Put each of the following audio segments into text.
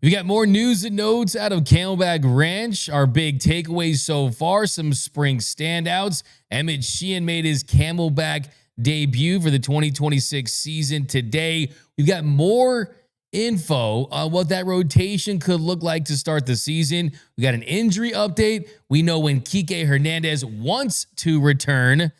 We got more news and notes out of Camelback Ranch. Our big takeaways so far, some spring standouts. Emmet Sheehan made his Camelback debut for the 2026 season today. We've got more info on what that rotation could look like to start the season. We got an injury update. We know when Kiké Hernández wants to return.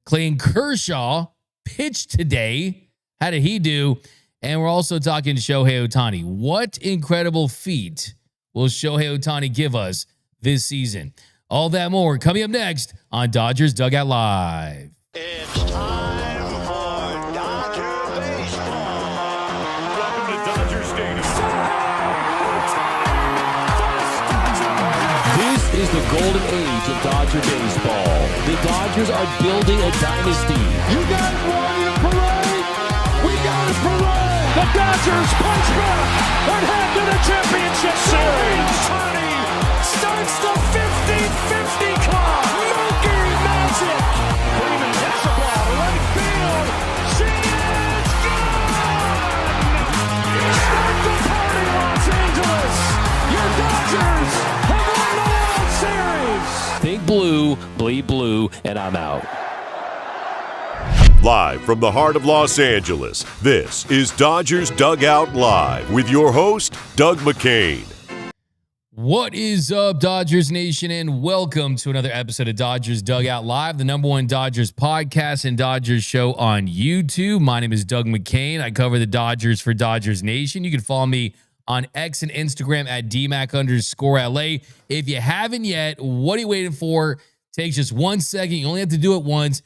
Clayton Kershaw pitched today. How did he do? And we're also talking Shohei Otani. What incredible feat will Shohei Otani give us this season? All that more coming up next on Dodgers Dugout Live. It's time for Dodger baseball. Welcome to Dodger Stadium. This is the golden age of Dodger baseball. The Dodgers are building a dynasty. You guys ready to parade? We got a parade. The Dodgers punch back and head to the championship series. Otani starts the 50-50 club. Monkey magic. Freeman hits the ball to right field. She is gone. Start the party, Los Angeles. Your Dodgers have won the World Series. Think blue, bleed blue, and I'm out. Live from the heart of Los Angeles, this is Dodgers Dugout Live with your host, Doug McKain. What is up, Dodgers Nation, and welcome to another episode of Dodgers Dugout Live, the #1 Dodgers podcast and Dodgers show on YouTube. My name is Doug McKain. I cover the Dodgers for Dodgers Nation. You can follow me on X and Instagram at DMAC_LA. If you haven't yet, what are you waiting for? Takes just 1 second. You only have to do it once.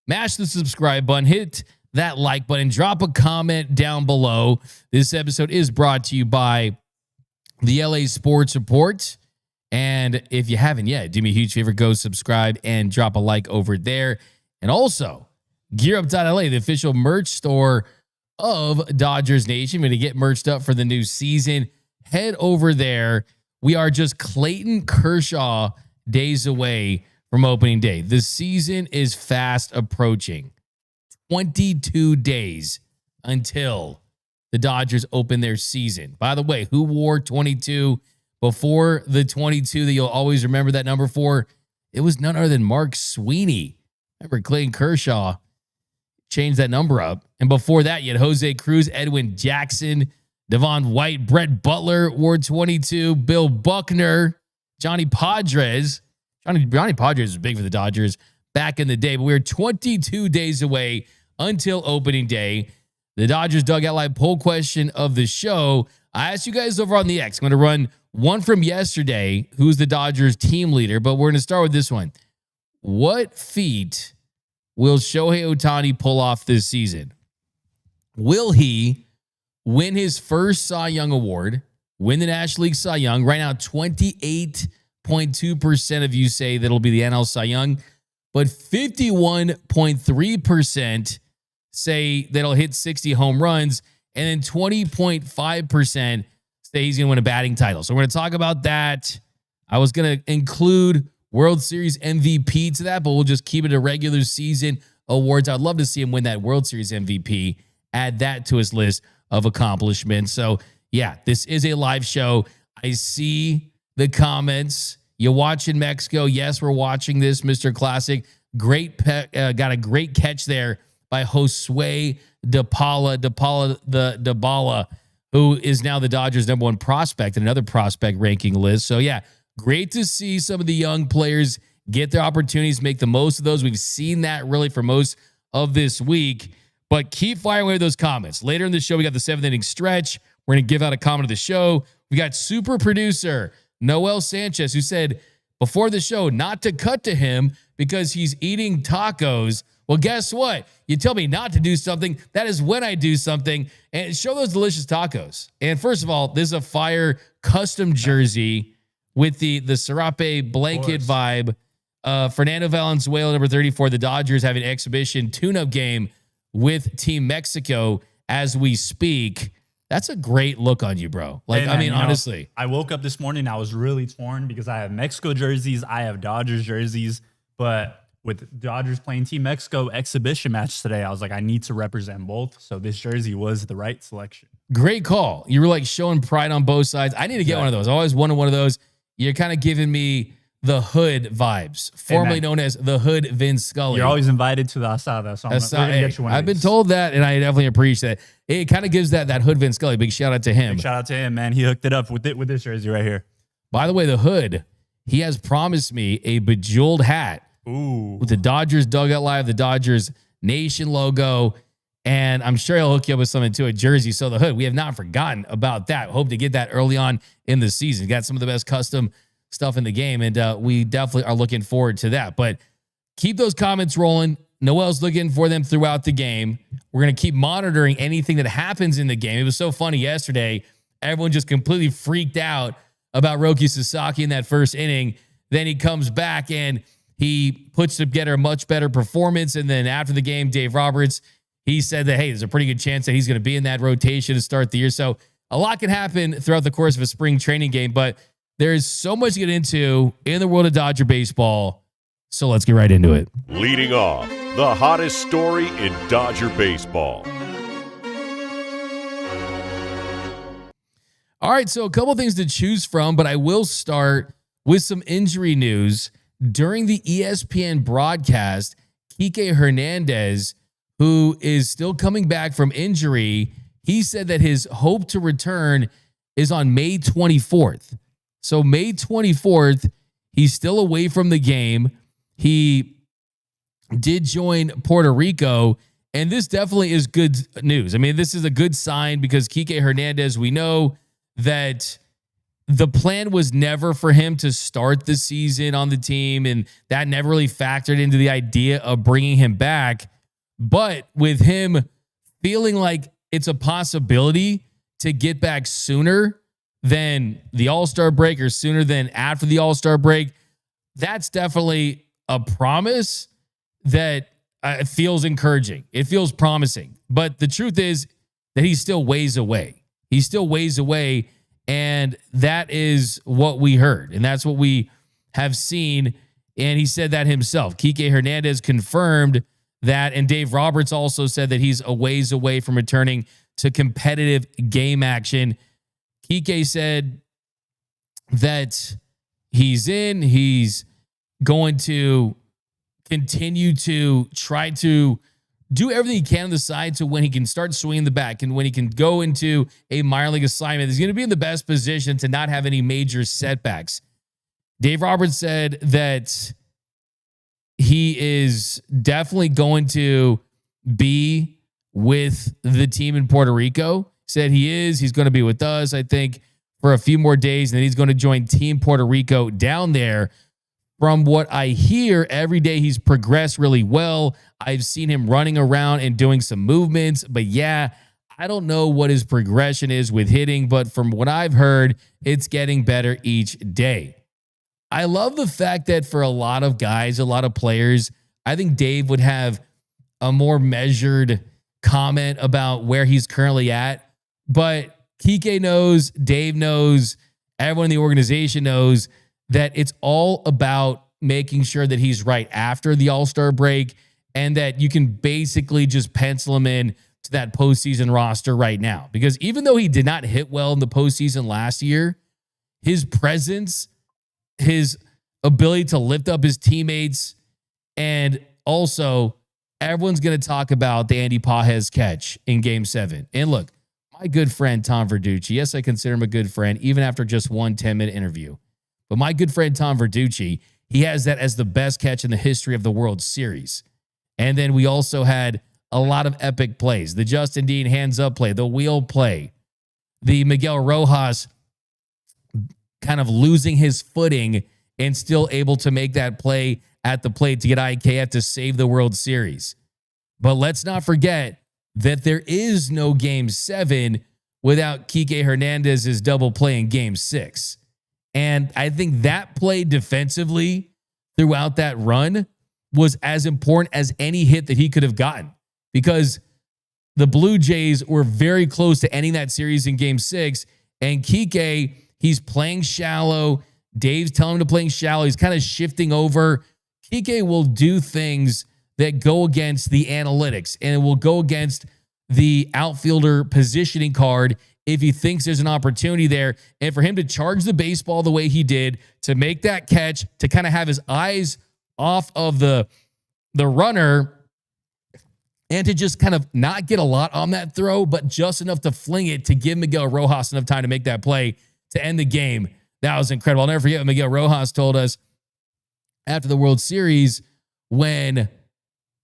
Mash the subscribe button, hit that like button, drop a comment down below. This episode is brought to you by the LA Sports Report. And if you haven't yet, do me a huge favor, go subscribe and drop a like over there. And also, GearUp.LA, the official merch store of Dodgers Nation. We're going to get merched up for the new season. Head over there. We are just Clayton Kershaw days away from opening day. The season is fast approaching. 22 days until the Dodgers open their season. By the way, who wore 22 before the 22 that you'll always remember that number for? It was none other than Mark Sweeney. Remember, Clayton Kershaw changed that number up. And before that, you had Jose Cruz, Edwin Jackson, Devon White, Brett Butler wore 22, Bill Buckner, Johnny Padres. Johnny Padres was big for the Dodgers back in the day, but we were 22 days away until opening day. The Dodgers Dugout Live poll question of the show. I asked you guys over on the X. I'm going to run one from yesterday, who's the Dodgers team leader, but we're going to start with this one. What feat will Shohei Otani pull off this season? Will he win his first Cy Young award, win the National League Cy Young? Right now, 28.2% of you say that'll be the NL Cy Young, but 51.3% say that'll hit 60 home runs, and then 20.5% say he's going to win a batting title. So we're going to talk about that. I was going to include World Series MVP to that, but we'll just keep it a regular season awards. I'd love to see him win that World Series MVP, add that to his list of accomplishments. So yeah, this is a live show. I see the comments. You watch in Mexico? Yes, we're watching this, Mr. Classic. Got a great catch there by Josue Dybala, who is now the Dodgers' #1 prospect in another prospect ranking list. So yeah, great to see some of the young players get their opportunities, make the most of those. We've seen that really for most of this week, but keep firing away those comments. Later in the show, we got the 7th inning stretch. We're going to give out a comment of the show. We got super producer Noel Sanchez, who said before the show not to cut to him because he's eating tacos. Well, guess what? You tell me not to do something. That is when I do something. And show those delicious tacos. And first of all, this is a fire custom jersey with the Serape blanket vibe. Fernando Valenzuela, number 34. The Dodgers have an exhibition tune-up game with Team Mexico as we speak. That's a great look on you, bro. Like, I mean, honestly. I woke up this morning, I was really torn because I have Mexico jerseys, I have Dodgers jerseys, but with Dodgers playing Team Mexico exhibition match today, I was like, I need to represent both. So this jersey was the right selection. Great call. You were like showing pride on both sides. I need to get one of those. I always wanted one of those. You're kind of giving me the Hood vibes, formerly known as the Hood Vince Scully. You're always invited to the asada, so we're gonna get you one. I've been told that, and I definitely appreciate it. It kind of gives that Hood Vince Scully. Big shout out to him. Big shout out to him, man. He hooked it up with this jersey right here. By the way, the Hood, he has promised me a bejeweled hat with the Dodgers Dugout Live, the Dodgers Nation logo, and I'm sure he'll hook you up with something too, a jersey. So the Hood, we have not forgotten about that. Hope to get that early on in the season. Got some of the best custom stuff in the game, and we definitely are looking forward to that. But keep those comments rolling. Noel's looking for them throughout the game. We're going to keep monitoring anything that happens in the game. It was so funny yesterday. Everyone just completely freaked out about Roki Sasaki in that first inning. Then he comes back and he puts together a much better performance. And then after the game, Dave Roberts, he said that, hey, there's a pretty good chance that he's going to be in that rotation to start the year. So a lot can happen throughout the course of a spring training game, but there is so much to get into in the world of Dodger baseball. So let's get right into it. Leading off, the hottest story in Dodger baseball. All right, so a couple things to choose from, but I will start with some injury news. During the ESPN broadcast, Kiké Hernández, who is still coming back from injury, he said that his hope to return is on May 24th. So May 24th, he's still away from the game. He did join Puerto Rico, and this definitely is good news. I mean, this is a good sign because Kiké Hernández, we know that the plan was never for him to start the season on the team, and that never really factored into the idea of bringing him back. But with him feeling like it's a possibility to get back sooner than the All-Star break or sooner than after the All-Star break, that's definitely a promise that feels encouraging. It feels promising. But the truth is that he's still ways away. He's still ways away, and that is what we heard, and that's what we have seen, and he said that himself. Kiké Hernández confirmed that, and Dave Roberts also said that he's a ways away from returning to competitive game action. Kiké said that he's going to continue to try to do everything he can on the side to when he can start swinging the bat and when he can go into a minor league assignment, he's going to be in the best position to not have any major setbacks. Dave Roberts said that he is definitely going to be with the team in Puerto Rico. Said he's going to be with us, I think, for a few more days, and then he's going to join Team Puerto Rico down there. From what I hear, every day he's progressed really well. I've seen him running around and doing some movements, but yeah, I don't know what his progression is with hitting, but from what I've heard, it's getting better each day. I love the fact that for a lot of guys, a lot of players, I think Dave would have a more measured comment about where he's currently at, but Kiké knows, Dave knows, everyone in the organization knows that it's all about making sure that he's right after the All-Star break and that you can basically just pencil him in to that postseason roster right now. Because even though he did not hit well in the postseason last year, his presence, his ability to lift up his teammates, and also everyone's going to talk about the Andy Pages catch in Game 7. And look, my good friend Tom Verducci, yes, I consider him a good friend, even after just one 10-minute interview. But my good friend Tom Verducci, he has that as the best catch in the history of the World Series. And then we also had a lot of epic plays. The Justin Dean hands-up play, the wheel play, the Miguel Rojas kind of losing his footing and still able to make that play at the plate to get IKF to save the World Series. But let's not forget that there is no Game 7 without Kiké Hernández's double play in Game 6. And I think that play defensively throughout that run was as important as any hit that he could have gotten, because the Blue Jays were very close to ending that series in Game 6. And Kiké, he's playing shallow. Dave's telling him to play shallow. He's kind of shifting over. Kiké will do things that go against the analytics, and it will go against the outfielder positioning card if he thinks there's an opportunity there. And for him to charge the baseball the way he did, to make that catch, to kind of have his eyes off of the runner, and to just kind of not get a lot on that throw, but just enough to fling it to give Miguel Rojas enough time to make that play to end the game. That was incredible. I'll never forget what Miguel Rojas told us after the World Series when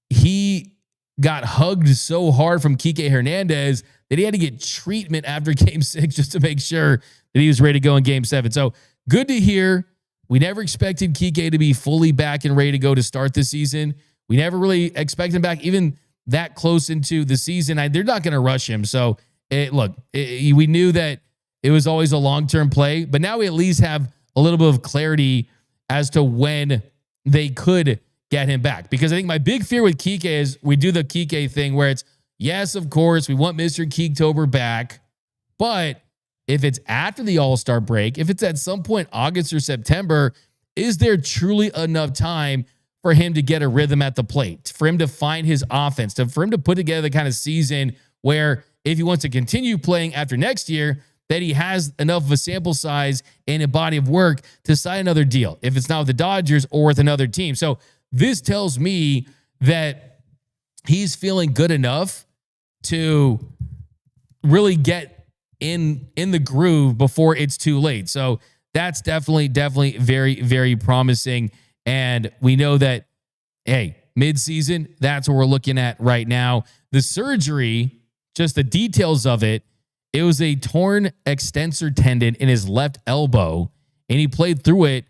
he got hugged so hard from Kiké Hernández that he had to get treatment after Game 6 just to make sure that he was ready to go in Game 7. So good to hear. We never expected Kiké to be fully back and ready to go to start the season. We never really expected him back even that close into the season. They're not going to rush him. So we knew that it was always a long-term play, but now we at least have a little bit of clarity as to when they could get him back. Because I think my big fear with Kiké is we do the Kiké thing where it's, yes, of course, we want Mr. Keektober back, but if it's after the All-Star break, if it's at some point August or September, is there truly enough time for him to get a rhythm at the plate, for him to find his offense, for him to put together the kind of season where if he wants to continue playing after next year, that he has enough of a sample size and a body of work to sign another deal, if it's not with the Dodgers or with another team. So this tells me that he's feeling good enough to really get in the groove before it's too late. So that's definitely very, very promising. And we know that, hey, midseason, that's what we're looking at right now. The surgery, just the details of it, it was a torn extensor tendon in his left elbow, and he played through it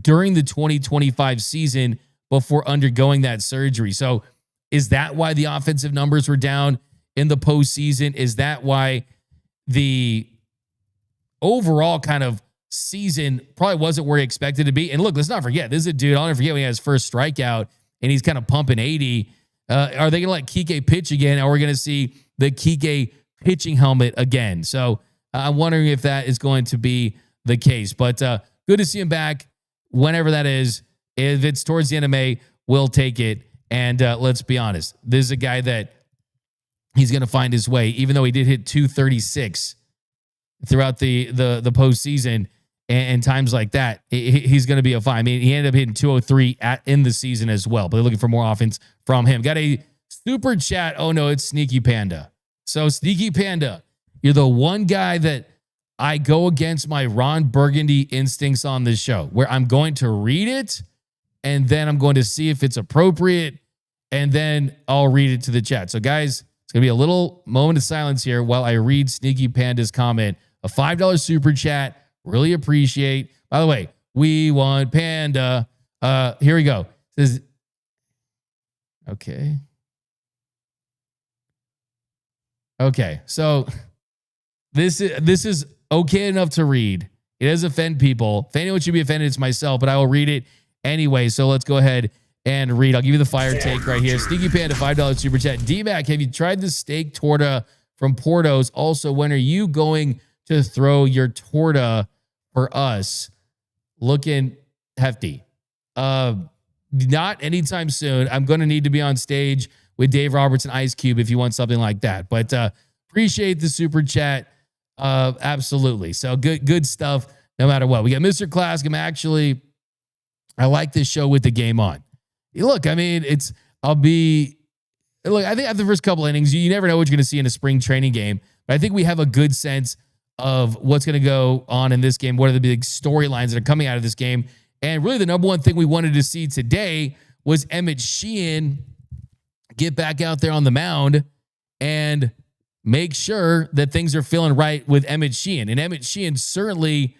during the 2025 season before undergoing that surgery. So is that why the offensive numbers were down in the postseason? Is that why the overall kind of season probably wasn't where he expected to be? And look, let's not forget, this is a dude, I'll never forget when he had his first strikeout and he's kind of pumping 80. Are they going to let Kiké pitch again? Or are we going to see the Kiké pitching helmet again? So I'm wondering if that is going to be the case. But good to see him back whenever that is. If it's towards the end of May, we'll take it. And let's be honest, this is a guy that he's going to find his way, even though he did hit 236 throughout the postseason and times like that. He's going to be a fine. I mean, he ended up hitting 203 in the season as well, but they're looking for more offense from him. Got a super chat. Oh no, it's Sneaky Panda. So Sneaky Panda, you're the one guy that I go against my Ron Burgundy instincts on this show, where I'm going to read it and then I'm going to see if it's appropriate and then I'll read it to the chat. So guys, it's going to be a little moment of silence here while I read Sneaky Panda's comment. A $5 super chat. Really appreciate. By the way, we want Panda. Here we go. It says, okay. So this is okay enough to read. It does offend people. If anyone should be offended, it's myself, but I will read it anyway. So let's go ahead and read. I'll give you the fire take right here. Sneaky Panda, $5 super chat. D-Mac, have you tried the steak torta from Porto's? Also, when are you going to throw your torta for us? Looking hefty. Not anytime soon. I'm going to need to be on stage with Dave Roberts and Ice Cube if you want something like that. But appreciate the super chat. Absolutely. So good stuff no matter what. We got Mr. Classic. I like this show with the game on. Look, I mean, I think after the first couple innings, you never know what you're going to see in a spring training game. But I think we have a good sense of what's going to go on in this game. What are the big storylines that are coming out of this game? And really the number one thing we wanted to see today was Emmet Sheehan get back out there on the mound and make sure that things are feeling right with Emmet Sheehan. And Emmet Sheehan certainly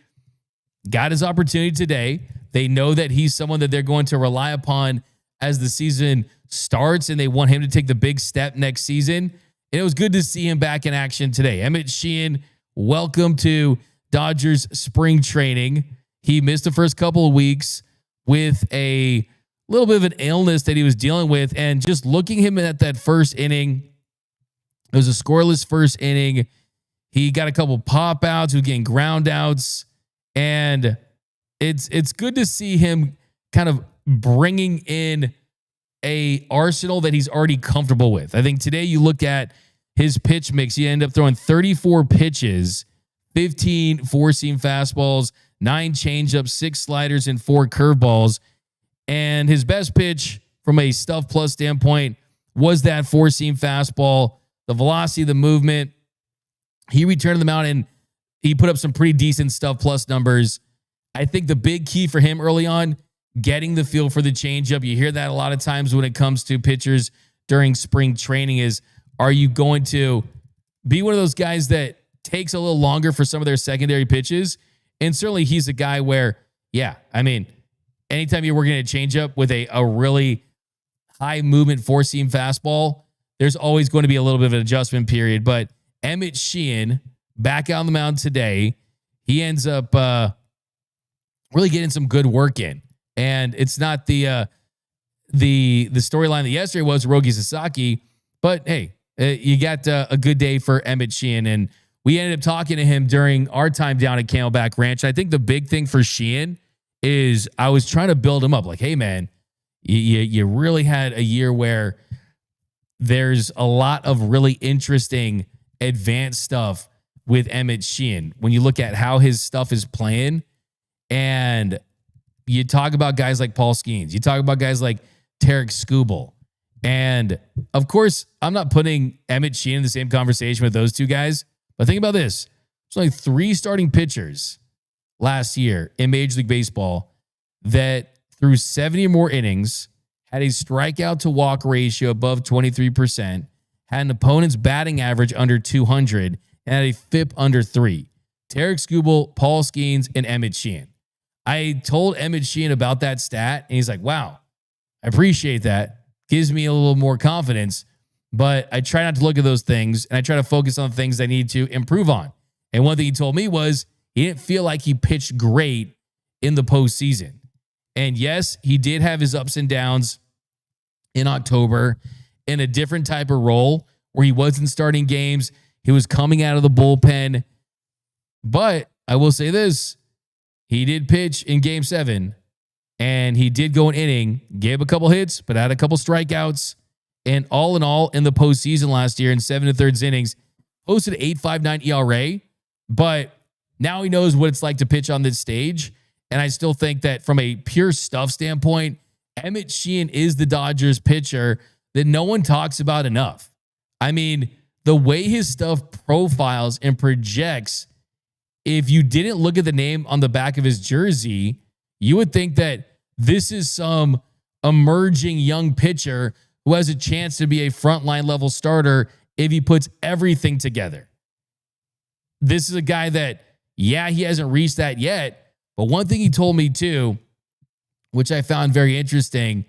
got his opportunity today. They know that he's someone that they're going to rely upon as the season starts, and they want him to take the big step next season. And it was good to see him back in action today. Emmet Sheehan, welcome to Dodgers spring training. He missed the first couple of weeks with a little bit of an illness that he was dealing with. And just looking him at that first inning, it was a scoreless first inning. He got a couple pop outs. He was getting ground outs. And it's good to see him kind of bringing in a arsenal that he's already comfortable with. I think today you look at his pitch mix, he ended up throwing 34 pitches, 15 four-seam fastballs, 9 changeups, 6 sliders, and 4 curveballs. And his best pitch from a stuff plus standpoint was that four-seam fastball, the velocity, the movement. He returned to the mound and he put up some pretty decent stuff plus numbers. I think the big key for him early on, getting the feel for the changeup. You hear that a lot of times when it comes to pitchers during spring training is, are you going to be one of those guys that takes a little longer for some of their secondary pitches? And certainly he's a guy where, yeah, I mean, anytime you're working at a changeup with a really high movement four-seam fastball, there's always going to be a little bit of an adjustment period. But Emmet Sheehan, back on the mound today, he ends up really getting some good work in. And it's not the storyline that yesterday was Roki Sasaki, but hey, you got a good day for Emmet Sheehan. And we ended up talking to him during our time down at Camelback Ranch. I think the big thing for Sheehan is I was trying to build him up. Like, hey, man, you really had a year where there's a lot of really interesting advanced stuff with Emmet Sheehan. When you look at how his stuff is playing, and you talk about guys like Paul Skeens, you talk about guys like Tarek Skubal. And of course, I'm not putting Emmet Sheehan in the same conversation with those two guys. But think about this. There's only 3 starting pitchers last year in Major League Baseball that threw 70 or more innings, had a strikeout to walk ratio above 23%, had an opponent's batting average under 200, and had a FIP under 3. Tarek Skubal, Paul Skeens, and Emmet Sheehan. I told Emmet Sheehan about that stat, and he's like, wow, I appreciate that. Gives me a little more confidence. But I try not to look at those things, and I try to focus on things I need to improve on. And one thing he told me was he didn't feel like he pitched great in the postseason. And yes, he did have his ups and downs in October in a different type of role where he wasn't starting games. He was coming out of the bullpen. But I will say this, he did pitch in Game 7, and he did go an inning, gave a couple hits, but had a couple strikeouts. And all in all, in the postseason last year, in 7 1/3 innings, posted an 8.59 ERA. But now he knows what it's like to pitch on this stage. And I still think that from a pure stuff standpoint, Emmet Sheehan is the Dodgers pitcher that no one talks about enough. I mean, the way his stuff profiles and projects, if you didn't look at the name on the back of his jersey, you would think that this is some emerging young pitcher who has a chance to be a frontline level starter if he puts everything together. This is a guy that, yeah, he hasn't reached that yet. But one thing he told me too, which I found very interesting,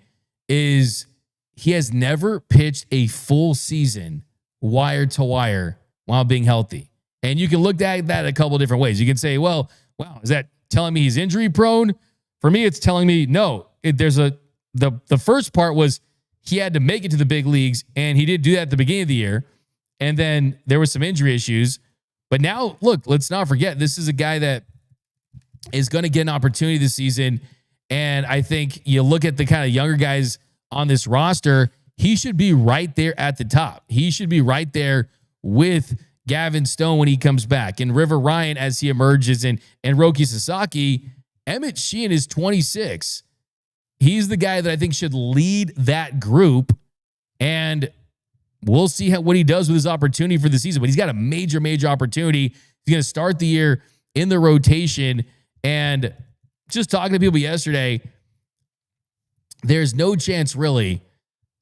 is he has never pitched a full season wire to wire while being healthy. And you can look at that a couple of different ways. You can say, well, wow, is that telling me he's injury prone? For me, it's telling me no. The first part was he had to make it to the big leagues, and he did do that at the beginning of the year. And then there were some injury issues. But now, look, let's not forget, this is a guy that is going to get an opportunity this season. And I think you look at the kind of younger guys on this roster, he should be right there at the top. He should be right there with Gavin Stone when he comes back, and River Ryan as he emerges, and Roki Sasaki. Emmet Sheehan is 26. He's the guy that I think should lead that group, and we'll see what he does with his opportunity for the season. But he's got a major, major opportunity. He's going to start the year in the rotation, and just talking to people yesterday, there's no chance really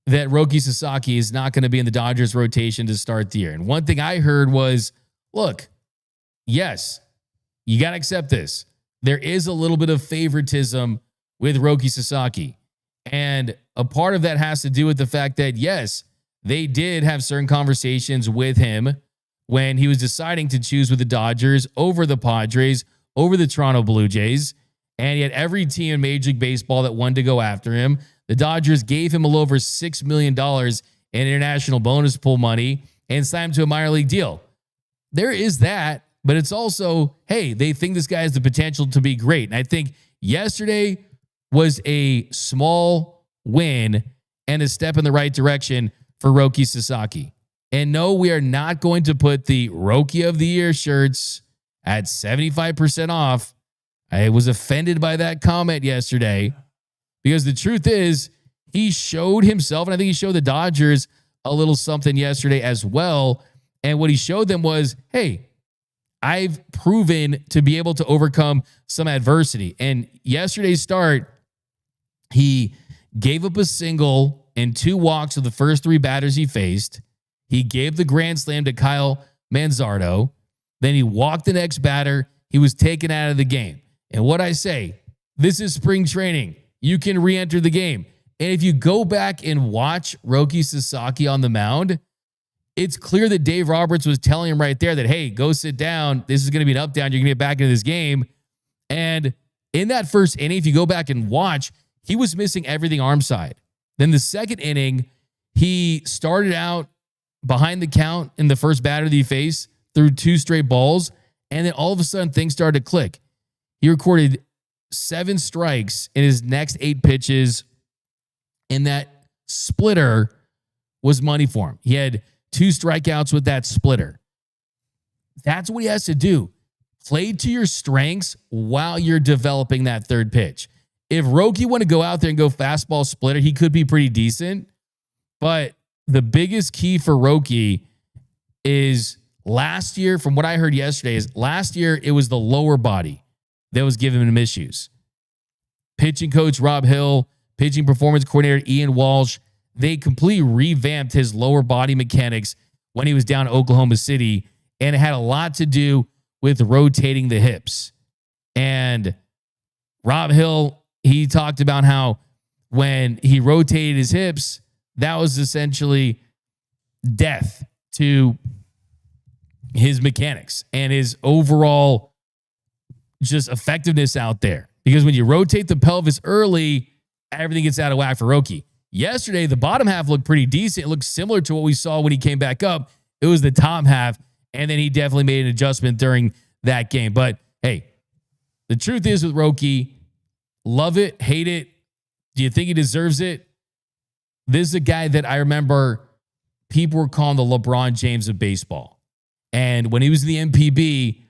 that Roki Sasaki is not going to be in the Dodgers rotation to start the year. And one thing I heard was, look, yes, you got to accept this. There is a little bit of favoritism with Roki Sasaki. And a part of that has to do with the fact that, yes, they did have certain conversations with him when he was deciding to choose with the Dodgers over the Padres, over the Toronto Blue Jays. And he had every team in Major League Baseball that wanted to go after him. The Dodgers gave him a little over $6 million in international bonus pool money and signed him to a minor league deal. There is that, but it's also, hey, they think this guy has the potential to be great. And I think yesterday was a small win and a step in the right direction for Roki Sasaki. And no, we are not going to put the Roki of the Year shirts at 75% off. I was offended by that comment yesterday because the truth is he showed himself, and I think he showed the Dodgers a little something yesterday as well. And what he showed them was, hey, I've proven to be able to overcome some adversity. And yesterday's start, he gave up a single and 2 walks of the first 3 batters he faced. He gave the grand slam to Kyle Manzardo. Then he walked the next batter. He was taken out of the game. And what I say, this is spring training. You can re-enter the game. And if you go back and watch Roki Sasaki on the mound, it's clear that Dave Roberts was telling him right there that, hey, go sit down. This is going to be an up-down. You're going to get back into this game. And in that first inning, if you go back and watch, he was missing everything arm side. Then the second inning, he started out behind the count in the first batter that he faced, threw 2 straight balls, and then all of a sudden things started to click. He recorded 7 strikes in his next 8 pitches, and that splitter was money for him. He had 2 strikeouts with that splitter. That's what he has to do. Play to your strengths while you're developing that third pitch. If Roki want to go out there and go fastball splitter, he could be pretty decent. But the biggest key for Roki is last year, from what I heard yesterday, is last year it was the lower body that was giving him issues. Pitching coach Rob Hill, pitching performance coordinator Ian Walsh, they completely revamped his lower body mechanics when he was down in Oklahoma City, and it had a lot to do with rotating the hips. And Rob Hill, he talked about how when he rotated his hips, that was essentially death to his mechanics and his overall just effectiveness out there. Because when you rotate the pelvis early, everything gets out of whack for Roki. Yesterday, the bottom half looked pretty decent. It looked similar to what we saw when he came back up. It was the top half, and then he definitely made an adjustment during that game. But hey, the truth is with Roki, love it, hate it. Do you think he deserves it? This is a guy that I remember people were calling the LeBron James of baseball. And when he was in the MPB,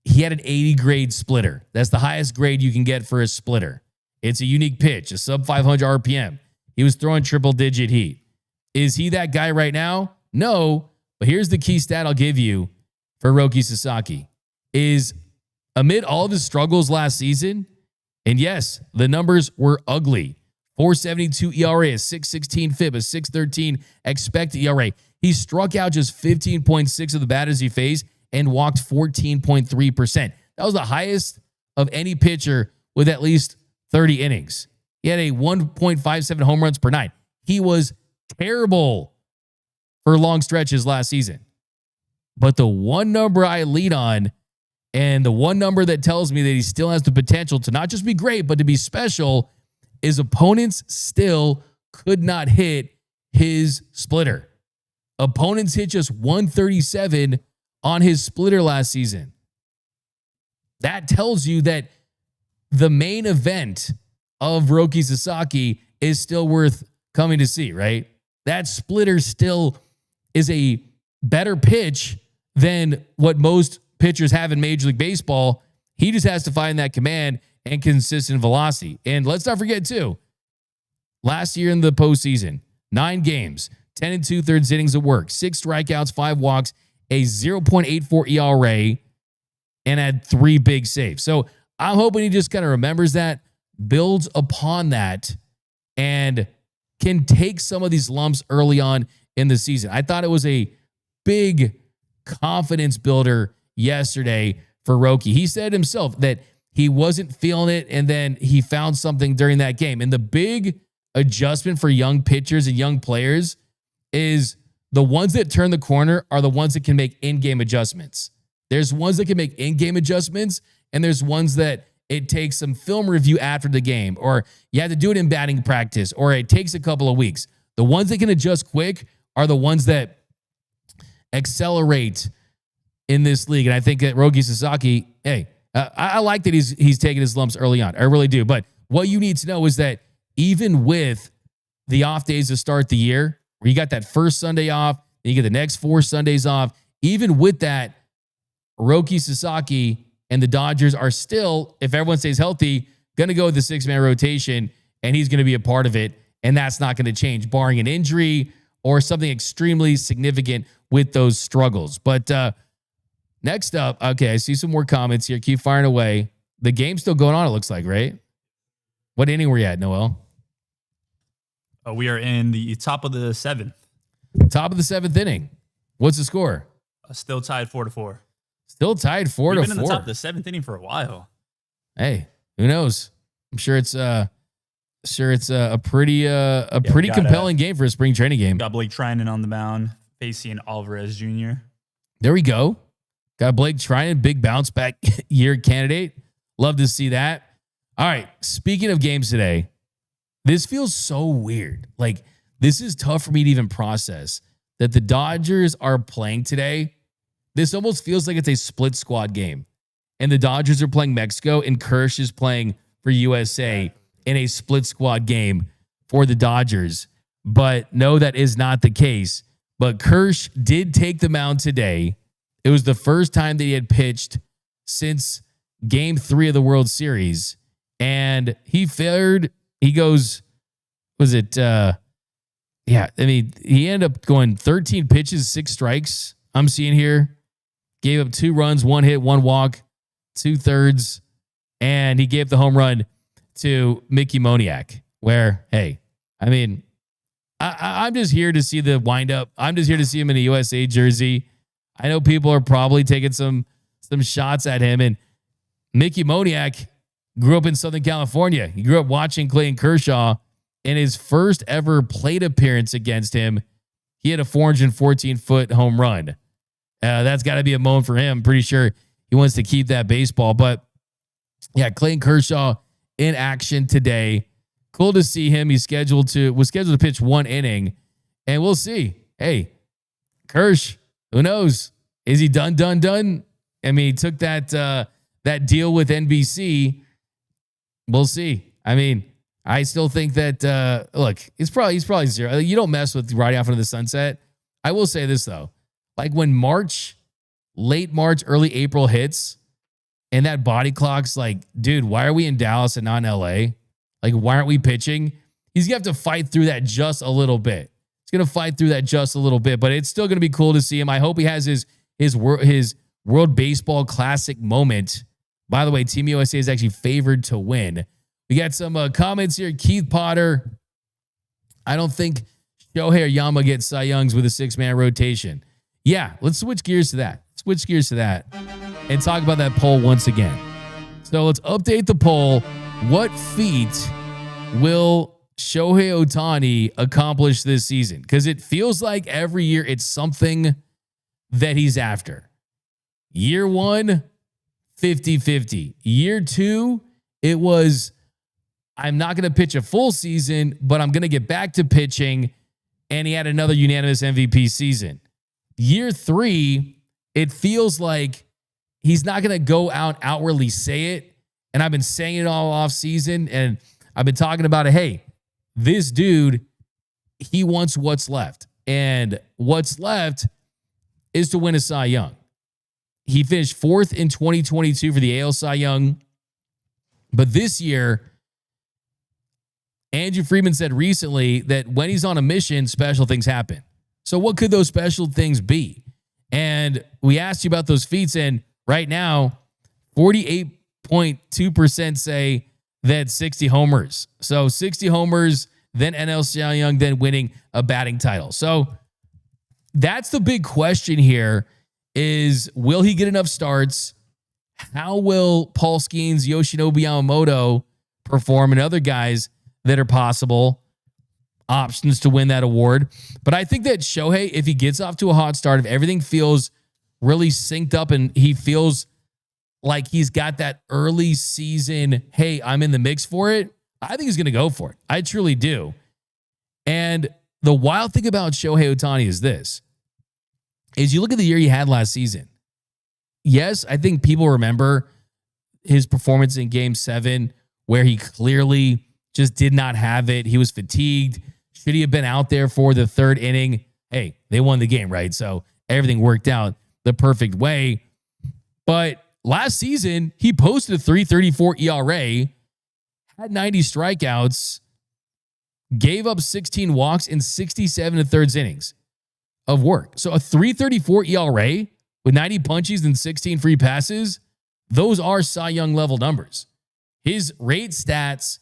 he had an 80 grade splitter. That's the highest grade you can get for a splitter. It's a unique pitch, a sub 500 RPM. He was throwing triple digit heat. Is he that guy right now? No, but here's the key stat I'll give you for Roki Sasaki is amid all of his struggles last season, and yes, the numbers were ugly. 4.72 ERA, a 6.16 FIP, a 6.13 expected ERA. He struck out just 15.6 of the batters he faced and walked 14.3%. That was the highest of any pitcher with at least 30 innings. He had a 1.57 home runs per night. He was terrible for long stretches last season. But the one number I lead on, and the one number that tells me that he still has the potential to not just be great, but to be special, is opponents still could not hit his splitter. Opponents hit just 137 on his splitter last season. That tells you that the main event of Roki Sasaki is still worth coming to see, right? That splitter still is a better pitch than what most pitchers have in Major League Baseball. He just has to find that command and consistent velocity. And let's not forget, too, last year in the postseason, 9 games, 10 and 2/3 innings of work, 6 strikeouts, 5 walks, a 0.84 ERA, and had 3 big saves. So I'm hoping he just kind of remembers that, builds upon that, and can take some of these lumps early on in the season. I thought it was a big confidence builder yesterday for Roki. He said himself that he wasn't feeling it, and then he found something during that game. And the big adjustment for young pitchers and young players is the ones that turn the corner are the ones that can make in-game adjustments. There's ones that can make in-game adjustments, and there's ones that it takes some film review after the game, or you have to do it in batting practice, or it takes a couple of weeks. The ones that can adjust quick are the ones that accelerate in this league. And I think that Roki Sasaki, hey, I like that he's taking his lumps early on. I really do. But what you need to know is that even with the off days to start the year, where you got that first Sunday off, Then you get the next 4 Sundays off. Even with that, Roki Sasaki and the Dodgers are still, if everyone stays healthy, going to go with the 6-man rotation, and he's going to be a part of it. And that's not going to change, barring an injury or something extremely significant with those struggles. But next up, okay, I see some more comments here. Keep firing away. The game's still going on, it looks like, right? What inning were you at, Noel? We are in the top of the 7th. Top of the 7th inning. What's the score? Still tied 4-4. Still tied 4-4. We've been in the top of the 7th inning for a while. Hey, who knows? I'm sure it's a pretty compelling game for a spring training game. Got Blake Trinan on the mound facing Alvarez Jr. There we go. Got Blake Trinan, big bounce back year candidate. Love to see that. All right. Speaking of games today, this feels so weird. Like, this is tough for me to even process that the Dodgers are playing today. This almost feels like it's a split squad game. And the Dodgers are playing Mexico, and Kersh is playing for USA in a split squad game for the Dodgers. But no, that is not the case. But Kersh did take the mound today. It was the first time that he had pitched since Game 3 of the World Series. And he fared, he goes, was it, he ended up going 13 pitches, 6 strikes. I'm seeing here. Gave up 2 runs, 1 hit, 1 walk, 2/3. And he gave the home run to Mickey Moniak, where, hey, I mean, I'm just here to see the windup. I'm just here to see him in a USA jersey. I know people are probably taking some shots at him. And Mickey Moniak grew up in Southern California. He grew up watching Clayton Kershaw. In his first ever plate appearance against him, he had a 414-foot home run. That's got to be a moment for him. I'm pretty sure he wants to keep that baseball. But yeah, Clayton Kershaw in action today. Cool to see him. He was scheduled to pitch 1 inning, and we'll see. Hey, Kersh, who knows? Is he done? I mean, he took that deal with NBC. We'll see. I mean, I still think that look, he's probably 0. You don't mess with riding off into the sunset. I will say this though, like when late March, early April hits, and that body clock's like, dude, why are we in Dallas and not in LA? Like, why aren't we pitching? He's gonna have to fight through that just a little bit. He's gonna fight through that just a little bit, but it's still gonna be cool to see him. I hope he has his World Baseball Classic moment. By the way, Team USA is actually favored to win. We got some comments here. Keith Potter, I don't think Shohei or Yama gets Cy Youngs with a 6-man rotation. Yeah, let's switch gears to that. And talk about that poll once again. So let's update the poll. What feat will Shohei Otani accomplish this season? Because it feels like every year it's something that he's after. Year 1, 50-50. Year 2, it was, I'm not going to pitch a full season, but I'm going to get back to pitching. And he had another unanimous MVP season. Year 3, it feels like he's not going to go out outwardly say it. And I've been saying it all off season, and I've been talking about it. Hey, this dude, he wants what's left. And what's left is to win a Cy Young. He finished 4th in 2022 for the AL Cy Young. But this year, Andrew Friedman said recently that when he's on a mission, special things happen. So what could those special things be? And we asked you about those feats, and right now, 48.2% say that 60 homers. So 60 homers, then NL Cy Young, then winning a batting title. So that's the big question here is, will he get enough starts? How will Paul Skeens, Yoshinobu Yamamoto perform, and other guys that are possible options to win that award? But I think that Shohei, if he gets off to a hot start, if everything feels really synced up and he feels like he's got that early season, hey, I'm in the mix for it, I think he's going to go for it. I truly do. And the wild thing about Shohei Otani is this, is you look at the year he had last season. Yes, I think people remember his performance in Game 7 where he clearly just did not have it. He was fatigued. Should he have been out there for the 3rd inning? hey, they won the game, right? So everything worked out the perfect way. But last season, he posted a 3.34 ERA, had 90 strikeouts, gave up 16 walks in 67 1/3 innings of work. So a 3.34 ERA with 90 punches and 16 free passes, those are Cy Young level numbers. His rate stats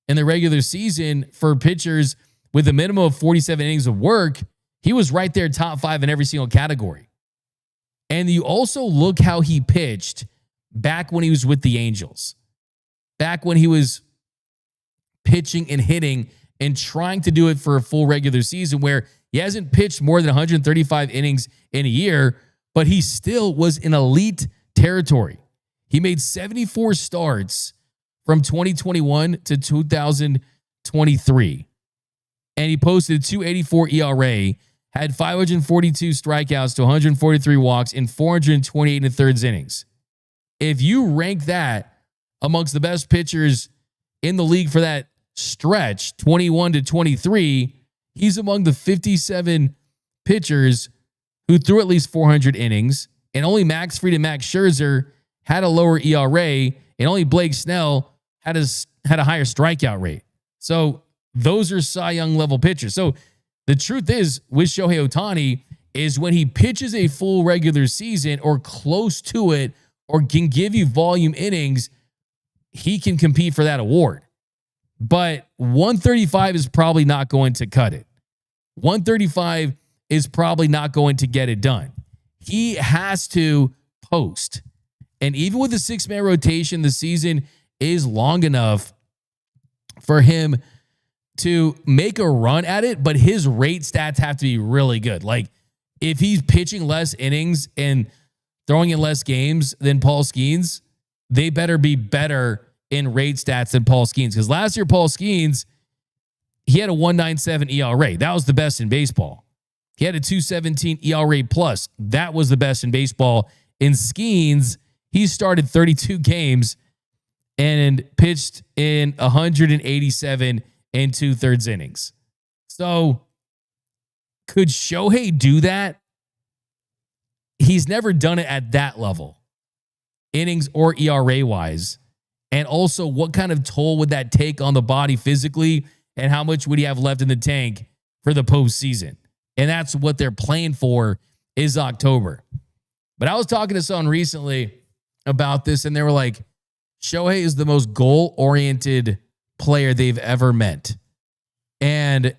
in the regular season for pitchers with a minimum of 47 innings of work, he was right there top 5 in every single category. And you also look how he pitched back when he was with the Angels, back when he was pitching and hitting and trying to do it for a full regular season, where he hasn't pitched more than 135 innings in a year, but he still was in elite territory. He made 74 starts from 2021 to 2023. And he posted 2.84 ERA, had 542 strikeouts to 143 walks in 428 1/3 innings. If you rank that amongst the best pitchers in the league for that stretch, 21 to 23, he's among the 57 pitchers who threw at least 400 innings, and only Max Fried and Max Scherzer had a lower ERA, and only Blake Snell had a higher strikeout rate. So those are Cy Young level pitchers. So the truth is, with Shohei Otani, is when he pitches a full regular season or close to it, or can give you volume innings, he can compete for that award. But 135 is probably not going to cut it. 135 is probably not going to get it done. He has to post. And even with the 6-man rotation, the season is long enough for him to make a run at it, but his rate stats have to be really good. Like, if he's pitching less innings and throwing in less games than Paul Skeens, they better be better in rate stats than Paul Skeens. Because last year, Paul Skeens, he had a 1.97 ERA. That was the best in baseball. He had a 2.17 ERA plus. That was the best in baseball. In Skeens, he started 32 games and pitched in 187 and 2/3 innings. So could Shohei do that? He's never done it at that level, innings or ERA wise. And also, what kind of toll would that take on the body physically, and how much would he have left in the tank for the postseason? And that's what they're playing for, is October. But I was talking to someone recently about this, and they were like, Shohei is the most goal-oriented player they've ever met. And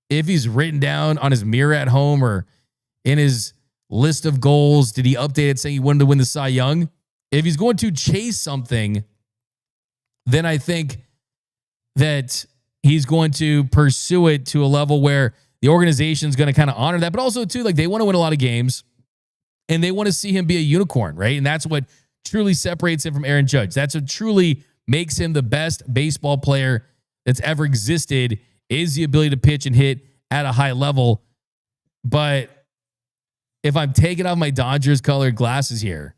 if he's written down on his mirror at home or in his list of goals, did he update it saying he wanted to win the Cy Young? If he's going to chase something, then I think that he's going to pursue it to a level where the organization is going to kind of honor that. But also, too, like, they want to win a lot of games and they want to see him be a unicorn, right? And that's what truly separates him from Aaron Judge. That's what truly makes him the best baseball player that's ever existed, is the ability to pitch and hit at a high level. But if I'm taking off my Dodgers colored glasses here,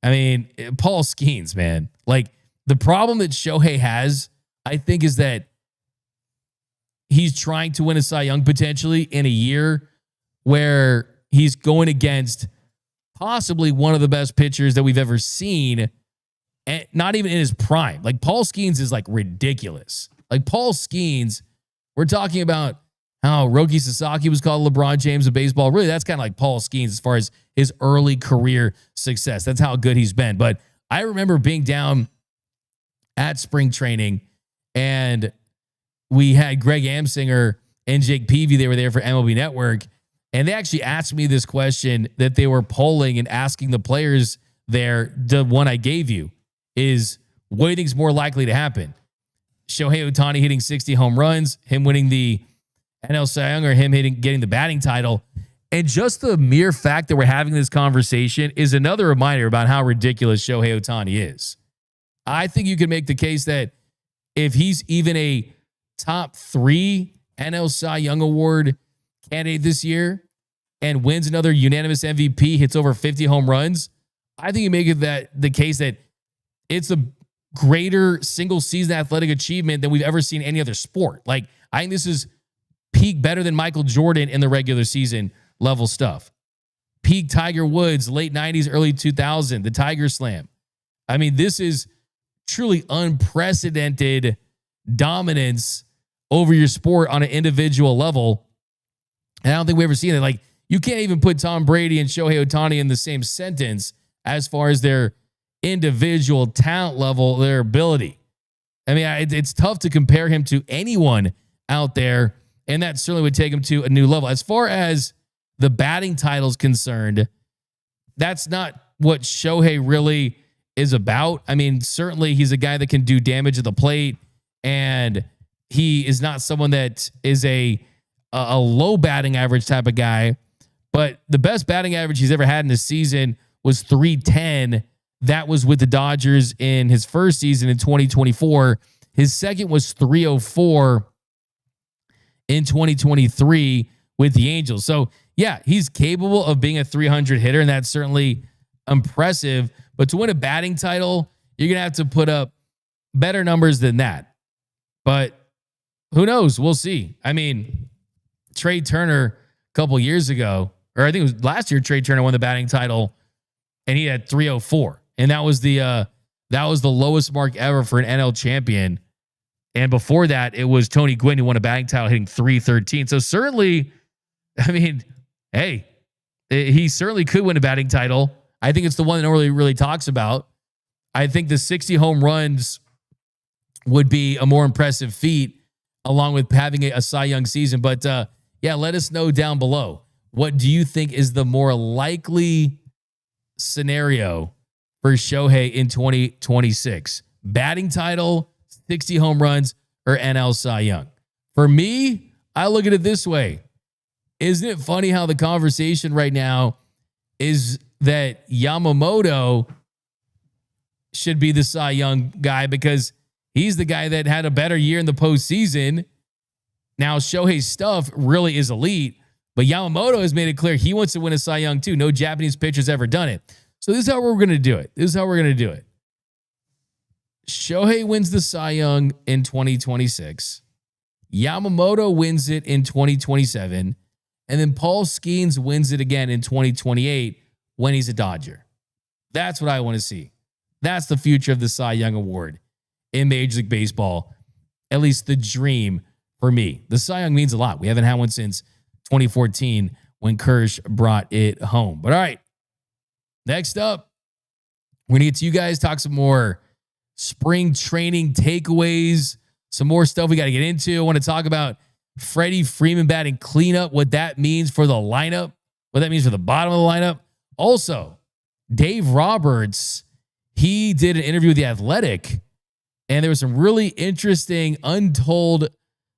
I mean, Paul Skeens, man. Like, the problem that Shohei has, I think, is that he's trying to win a Cy Young potentially in a year where he's going against possibly one of the best pitchers that we've ever seen, and not even in his prime. Like, Paul Skeens is like ridiculous. Like, Paul Skeens, we're talking about how Roki Sasaki was called LeBron James of baseball. Really, that's kind of like Paul Skeens as far as his early career success. That's how good he's been. But I remember being down at spring training, and we had Greg Amsinger and Jake Peavy. They were there for MLB Network, and they actually asked me this question that they were polling and asking the players there. The one I gave you is, what do you think is more likely to happen? Shohei Otani hitting 60 home runs, him winning the NL Cy Young, or him getting the batting title? And just the mere fact that we're having this conversation is another reminder about how ridiculous Shohei Otani is. I think you can make the case that if he's even a top 3 NL Cy Young Award candidate this year and wins another unanimous MVP, hits over 50 home runs, I think you make it that the case that it's a greater single season athletic achievement than we've ever seen in any other sport. Like, I think this is peak better than Michael Jordan in the regular season level stuff. Peak Tiger Woods, late 90s, early 2000, the Tiger Slam. I mean, this is truly unprecedented dominance over your sport on an individual level. And I don't think we've ever seen it. Like, you can't even put Tom Brady and Shohei Otani in the same sentence as far as their individual talent level, their ability. I mean, it's tough to compare him to anyone out there, and that certainly would take him to a new level. As far as the batting title is concerned, that's not what Shohei really is about. I mean, certainly he's a guy that can do damage at the plate, and he is not someone that is a low batting average type of guy. But the best batting average he's ever had in a season was .310. That was with the Dodgers in his first season in 2024. His second was .304 in 2023 with the Angels. So, yeah, he's capable of being a 300 hitter, and that's certainly impressive. But to win a batting title, you're going to have to put up better numbers than that. But who knows? We'll see. I mean, Trey Turner a couple years ago, or I think it was last year, Trey Turner won the batting title, and he had .304. And that was the lowest mark ever for an NL champion. And before that, it was Tony Gwynn who won a batting title hitting .313. So certainly, I mean, hey, he certainly could win a batting title. I think it's the one that nobody really talks about. I think the 60 home runs would be a more impressive feat, along with having a Cy Young season. But yeah, let us know down below. What do you think is the more likely scenario for Shohei in 2026? Batting title, 60 home runs, or NL Cy Young? For me, I look at it this way. Isn't it funny how the conversation right now is that Yamamoto should be the Cy Young guy because he's the guy that had a better year in the postseason. Now, Shohei's stuff really is elite, but Yamamoto has made it clear he wants to win a Cy Young too. No Japanese pitcher's ever done it. So this is how we're going to do it. Shohei wins the Cy Young in 2026. Yamamoto wins it in 2027. And then Paul Skeens wins it again in 2028 when he's a Dodger. That's what I want to see. That's the future of the Cy Young Award in Major League Baseball. At least the dream for me. The Cy Young means a lot. We haven't had one since 2014 when Kersh brought it home. But all right, next up, we're going to get to you guys, talk some more spring training takeaways, some more stuff we got to get into. I want to talk about Freddie Freeman batting cleanup, what that means for the lineup, what that means for the bottom of the lineup. Also, Dave Roberts, he did an interview with The Athletic, and there was some really interesting untold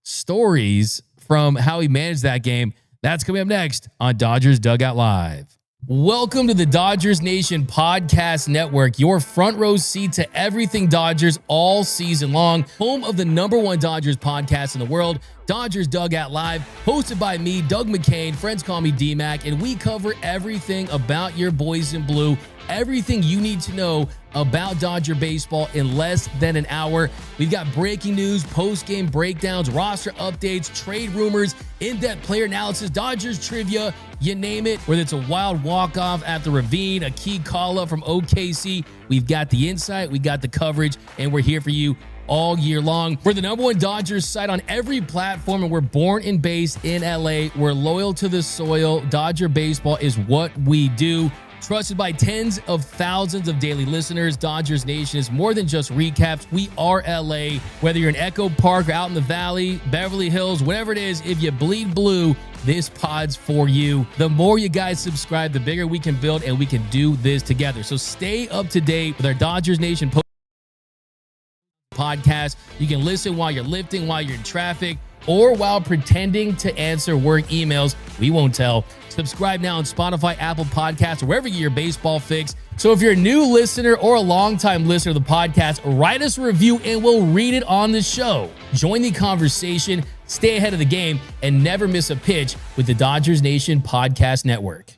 stories from how he managed that game. That's coming up next on Dodgers Dugout Live. Welcome to the Dodgers Nation Podcast Network, your front row seat to everything Dodgers all season long. Home of the #1 Dodgers podcast in the world, Dodgers Dugout Live, hosted by me, Doug McKain. Friends call me D-Mac, and we cover everything about your boys in blue, everything you need to know about Dodger baseball in less than an hour. We've got breaking news, post-game breakdowns, roster updates, trade rumors, in-depth player analysis, Dodgers trivia, you name it. Whether it's a wild walk-off at the Ravine, a key call-up from OKC, we've got the insight, we got the coverage, and we're here for you all year long. We're the #1 Dodgers site on every platform, and we're born and based in LA. We're loyal to the soil. Dodger baseball is what we do. Trusted by tens of thousands of daily listeners, Dodgers Nation is more than just recaps. We are LA. Whether you're in Echo Park or out in the Valley, Beverly Hills, whatever it is, if you bleed blue, this pod's for you. The more you guys subscribe, the bigger we can build, and we can do this together. So stay up to date with our Dodgers Nation podcast. You can listen while you're lifting, while you're in traffic, or while pretending to answer work emails. We won't tell. Subscribe now on Spotify, Apple Podcasts, or wherever you get your baseball fix. So if you're a new listener or a longtime listener of the podcast, write us a review and we'll read it on the show. Join the conversation, stay ahead of the game, and never miss a pitch with the Dodgers Nation Podcast Network.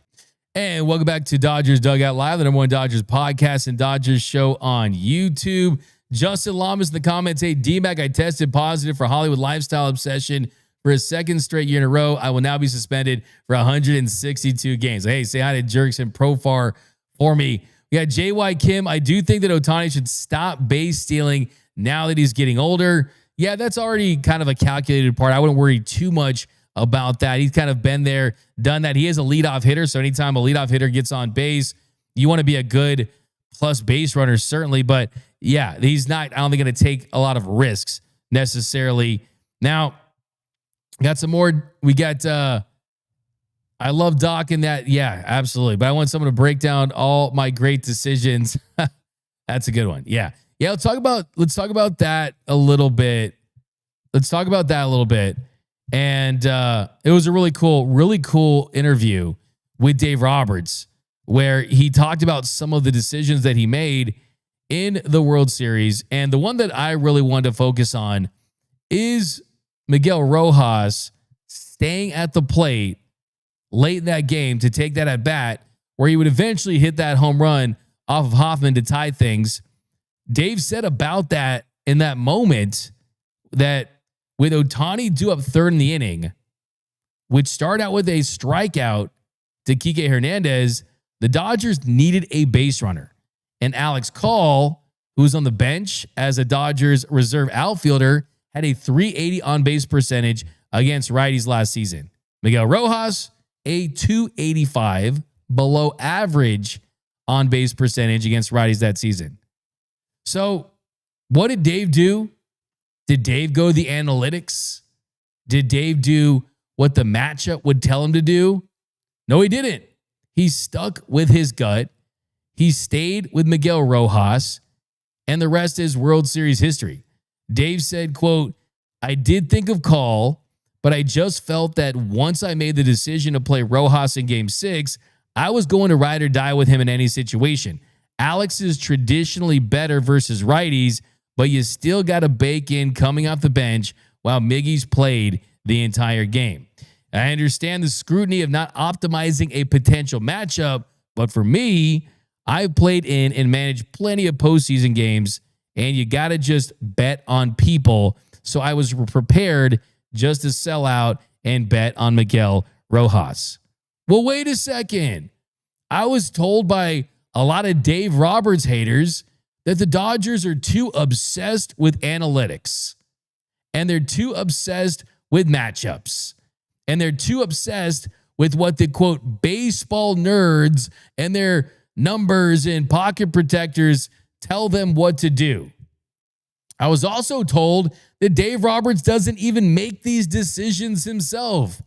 And welcome back to Dodgers Dugout Live, the #1 Dodgers podcast and Dodgers show on YouTube. Justin Lamas in the comments, hey, D-Mac, I tested positive for Hollywood lifestyle obsession for a second straight year in a row. I will now be suspended for 162 games. Hey, say hi to Jerks and Profar for me. We got JY Kim. I do think that Otani should stop base stealing now that he's getting older. Yeah, that's already kind of a calculated part. I wouldn't worry too much about that. He's kind of been there, done that. He is a leadoff hitter, so anytime a leadoff hitter gets on base, you want to be a good plus base runner, certainly. But yeah, he's not, I don't think, going to take a lot of risks necessarily. Now, got some more. We got, I love Doc in that. Yeah, absolutely. But I want someone to break down all my great decisions. That's a good one. Yeah. Yeah. Let's talk about that a little bit. And it was a really cool interview with Dave Roberts, where he talked about some of the decisions that he made in the World Series. And the one that I really wanted to focus on is Miguel Rojas staying at the plate late in that game to take that at bat, where he would eventually hit that home run off of Hoffman to tie things. Dave said about that in that moment that with Otani due up third in the inning, which started out with a strikeout to Kiké Hernández, the Dodgers needed a base runner. And Alex Call, who's on the bench as a Dodgers reserve outfielder, had a .380 on-base percentage against righties last season. Miguel Rojas, a .285 below average on-base percentage against righties that season. So what did Dave do? Did Dave go the analytics? Did Dave do what the matchup would tell him to do? No, he didn't. He stuck with his gut. He stayed with Miguel Rojas, and the rest is World Series history. Dave said, quote, "I did think of Call, but I just felt that once I made the decision to play Rojas in Game 6, I was going to ride or die with him in any situation. Alex is traditionally better versus righties, but you still got to bake in coming off the bench while Miggy's played the entire game. I understand the scrutiny of not optimizing a potential matchup, but for me, I've played in and managed plenty of postseason games, and you got to just bet on people. So I was prepared just to sell out and bet on Miguel Rojas." Well, wait a second. I was told by a lot of Dave Roberts haters that the Dodgers are too obsessed with analytics, and they're too obsessed with matchups, and they're too obsessed with what the, quote, baseball nerds and their numbers and pocket protectors tell them what to do. I was also told that Dave Roberts doesn't even make these decisions himself,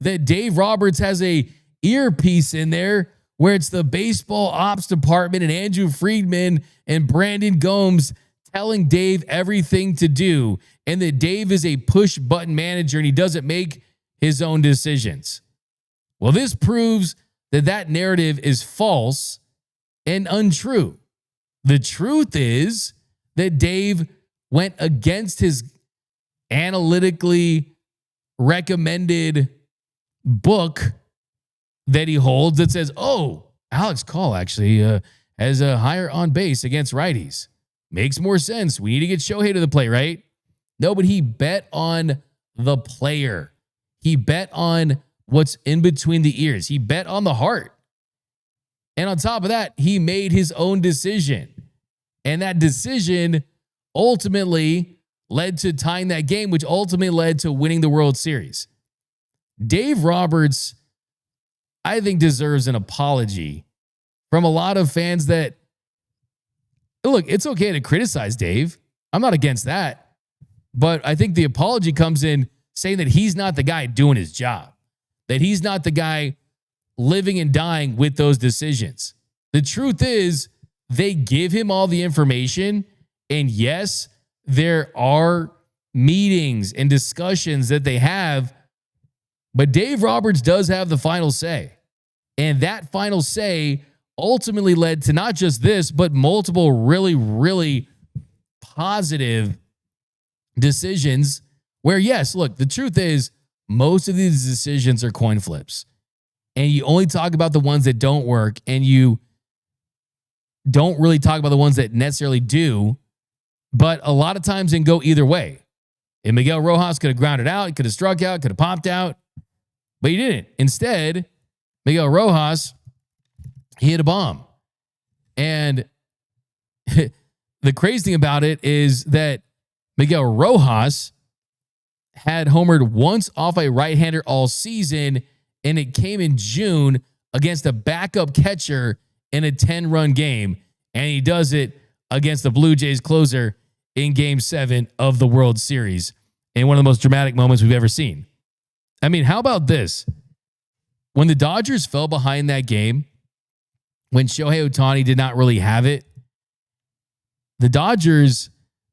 that Dave Roberts has a earpiece in there where it's the baseball ops department and Andrew Friedman and Brandon Gomes telling Dave everything to do, and that Dave is a push button manager and he doesn't make his own decisions. Well, this proves that that narrative is false and untrue. The truth is that Dave went against his analytically recommended book that he holds that says, oh, Alex Call actually has a higher on base against righties. Makes more sense. We need to get Shohei to the plate, right? No, but he bet on the player. He bet on what's in between the ears. He bet on the heart. And on top of that, he made his own decision. And that decision ultimately led to tying that game, which ultimately led to winning the World Series. Dave Roberts, I think, deserves an apology from a lot of fans that, look, it's okay to criticize Dave. I'm not against that. But I think the apology comes in saying that he's not the guy doing his job, that he's not the guy living and dying with those decisions. The truth is, they give him all the information, and yes, there are meetings and discussions that they have, but Dave Roberts does have the final say. And that final say ultimately led to not just this, but multiple really, really positive decisions where, yes, look, the truth is most of these decisions are coin flips. And you only talk about the ones that don't work, and you don't really talk about the ones that necessarily do, but a lot of times can go either way. And Miguel Rojas could have grounded out, could have struck out, could have popped out, but he didn't. Instead, Miguel Rojas, he hit a bomb. And the crazy thing about it is that Miguel Rojas had homered once off a right-hander all season, and it came in June against a backup catcher in a 10-run game, and he does it against the Blue Jays closer in Game 7 of the World Series in one of the most dramatic moments we've ever seen. I mean, how about this? When the Dodgers fell behind that game, when Shohei Otani did not really have it, the Dodgers,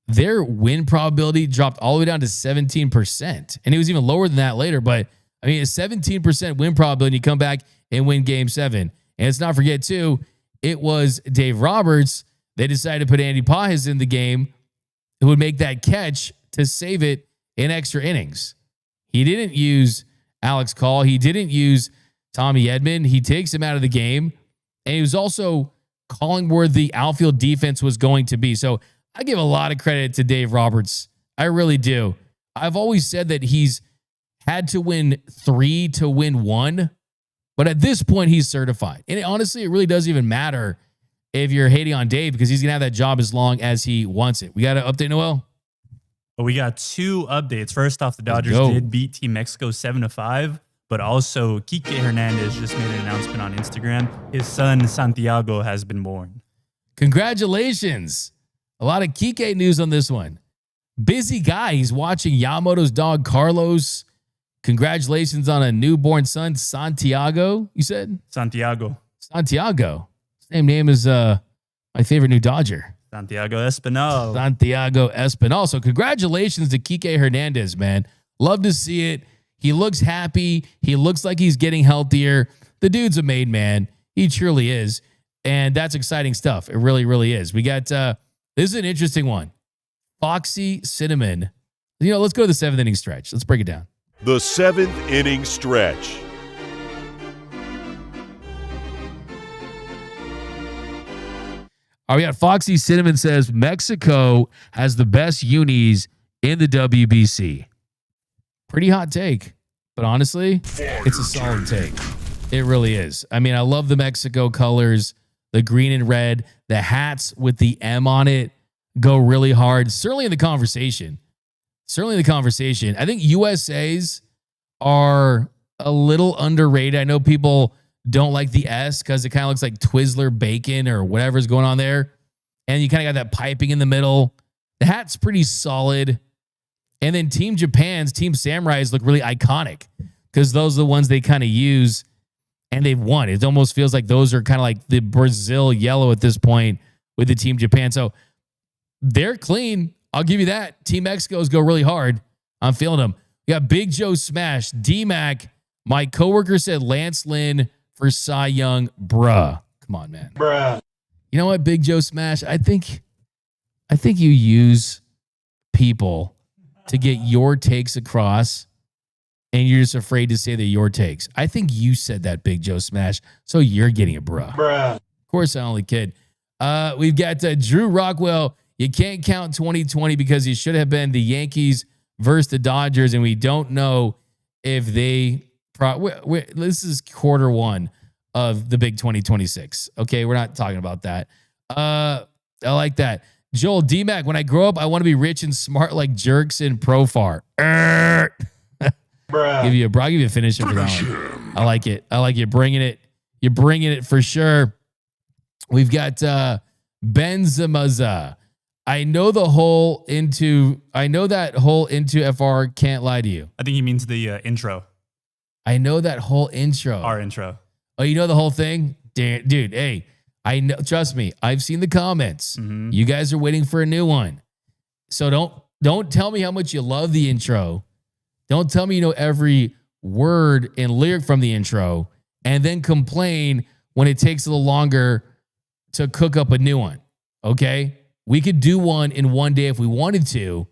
their win probability dropped all the way down to 17%. And it was even lower than that later. But, I mean, a 17% win probability, you come back and win Game 7. And let's not forget, too, it was Dave Roberts. They decided to put Andy Pajes in the game who would make that catch to save it in extra innings. He didn't use Alex Call. He didn't use Tommy Edman. He takes him out of the game. And he was also calling where the outfield defense was going to be. So I give a lot of credit to Dave Roberts. I really do. I've always said that he's had to win 3 to win 1. But at this point, he's certified. And honestly, it really doesn't even matter if you're hating on Dave because he's going to have that job as long as he wants it. We got to update Noel. But we got 2 updates. First off, the Dodgers did beat Team Mexico 7-5. But also, Kiké Hernández just made an announcement on Instagram. His son, Santiago, has been born. Congratulations. A lot of Kiké news on this one. Busy guy. He's watching Yamamoto's dog, Carlos. Congratulations on a newborn son, Santiago, you said? Santiago. Same name as my favorite new Dodger. Santiago Espinal. Santiago Espinal. So congratulations to Kiké Hernández, man. Love to see it. He looks happy. He looks like he's getting healthier. The dude's a made man. He truly is. And that's exciting stuff. It really, really is. We got, this is an interesting one. Foxy Cinnamon. Let's go to the 7th inning stretch. Let's break it down. The 7th inning stretch. All right, we got Foxy Cinnamon says Mexico has the best unis in the WBC. Pretty hot take, but honestly, it's a solid take. It really is. I mean, I love the Mexico colors, the green and red, the hats with the M on it go really hard. Certainly in the conversation. I think USA's are a little underrated. I know people don't like the S because it kind of looks like Twizzler bacon or whatever's going on there. And you kind of got that piping in the middle. The hat's pretty solid. And then Team Japan's, Team Samurais look really iconic because those are the ones they kind of use and they've won. It almost feels like those are kind of like the Brazil yellow at this point with the Team Japan. So they're clean. I'll give you that. Team Mexico's go really hard. I'm feeling them. We got Big Joe Smash. D-Mac. My coworker said Lance Lynn for Cy Young. Bruh. Come on, man. Bruh. You know what, Big Joe Smash? I think you use people to get your takes across, and you're just afraid to say that your takes. I think you said that, Big Joe Smash, so you're getting it, bruh. Of course, I only kid. We've got Drew Rockwell. You can't count 2020 because he should have been the Yankees versus the Dodgers, and we don't know if they this is quarter 1 of the big 2026. Okay, we're not talking about that. I like that. Joel D-Mac, when I grow up, I want to be rich and smart like Jerks in Profar. Give you a finisher for that one. I like it. You're bringing it. You're bringing it for sure. We've got Benzemaza. I know that hole into FR can't lie to you. I think he means the intro. I know that whole intro. Our intro. Oh, you know the whole thing? Dude, hey, I know. Trust me, I've seen the comments. Mm-hmm. You guys are waiting for a new one. So don't tell me how much you love the intro. Don't tell me you know every word and lyric from the intro and then complain when it takes a little longer to cook up a new one. Okay? We could do one in one day if we wanted to,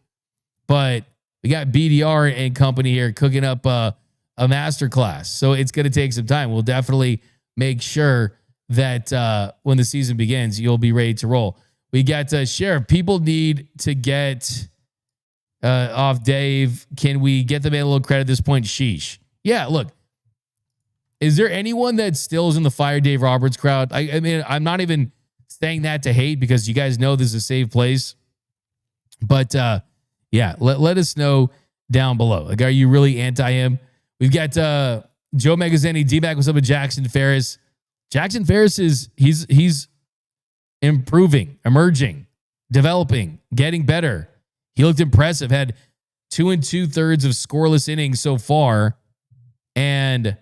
but we got BDR and company here cooking up a masterclass. So it's going to take some time. We'll definitely make sure that when the season begins, you'll be ready to roll. We got Sheriff. People need to get off Dave. Can we get the man a little credit at this point? Sheesh. Yeah, look. Is there anyone that still is in the fire Dave Roberts crowd? I mean, I'm not even saying that to hate because you guys know this is a safe place. But yeah, let us know down below. Like, are you really anti him? We've got Joe Magazzini, D-Mac, what's up with Jackson Ferris? Jackson Ferris he's improving, emerging, developing, getting better. He looked impressive, had 2 2/3 of scoreless innings so far. And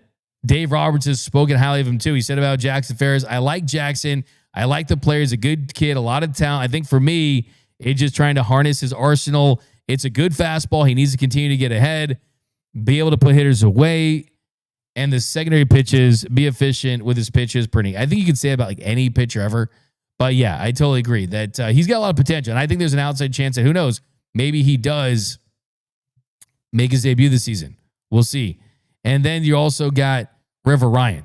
Dave Roberts has spoken highly of him too. He said about Jackson Ferris, I like Jackson. I like the player. He's a good kid, a lot of talent. I think for me, it's just trying to harness his arsenal. It's a good fastball. He needs to continue to get ahead, be able to put hitters away, and the secondary pitches, be efficient with his pitches. Pretty. I think you can say about like any pitcher ever. But yeah, I totally agree that he's got a lot of potential. And I think there's an outside chance that who knows, maybe he does make his debut this season. We'll see. And then you also got River Ryan.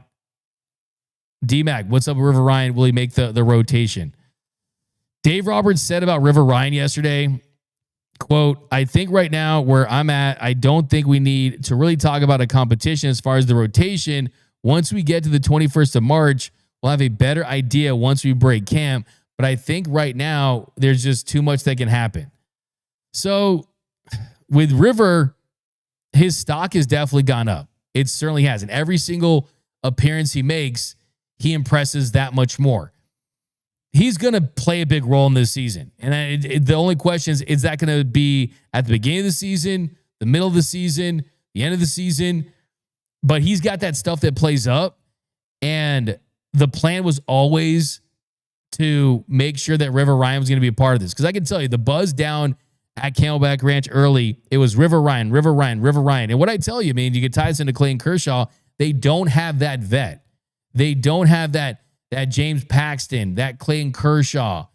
D-Mac, what's up with River Ryan? Will he make the rotation? Dave Roberts said about River Ryan yesterday, quote, I think right now where I'm at, I don't think we need to really talk about a competition as far as the rotation. Once we get to the 21st of March, we'll have a better idea once we break camp. But I think right now there's just too much that can happen. So with River, his stock has definitely gone up. It certainly has. And every single appearance he makes, he impresses that much more. He's going to play a big role in this season. And the only question is that going to be at the beginning of the season, the middle of the season, the end of the season? But he's got that stuff that plays up. And the plan was always to make sure that River Ryan was going to be a part of this. Because I can tell you, the buzz down at Camelback Ranch early, it was River Ryan, River Ryan, River Ryan. And what I tell you, man, you get ties into Clayton Kershaw, they don't have that vet. They don't have that James Paxton, that Clayton Kershaw,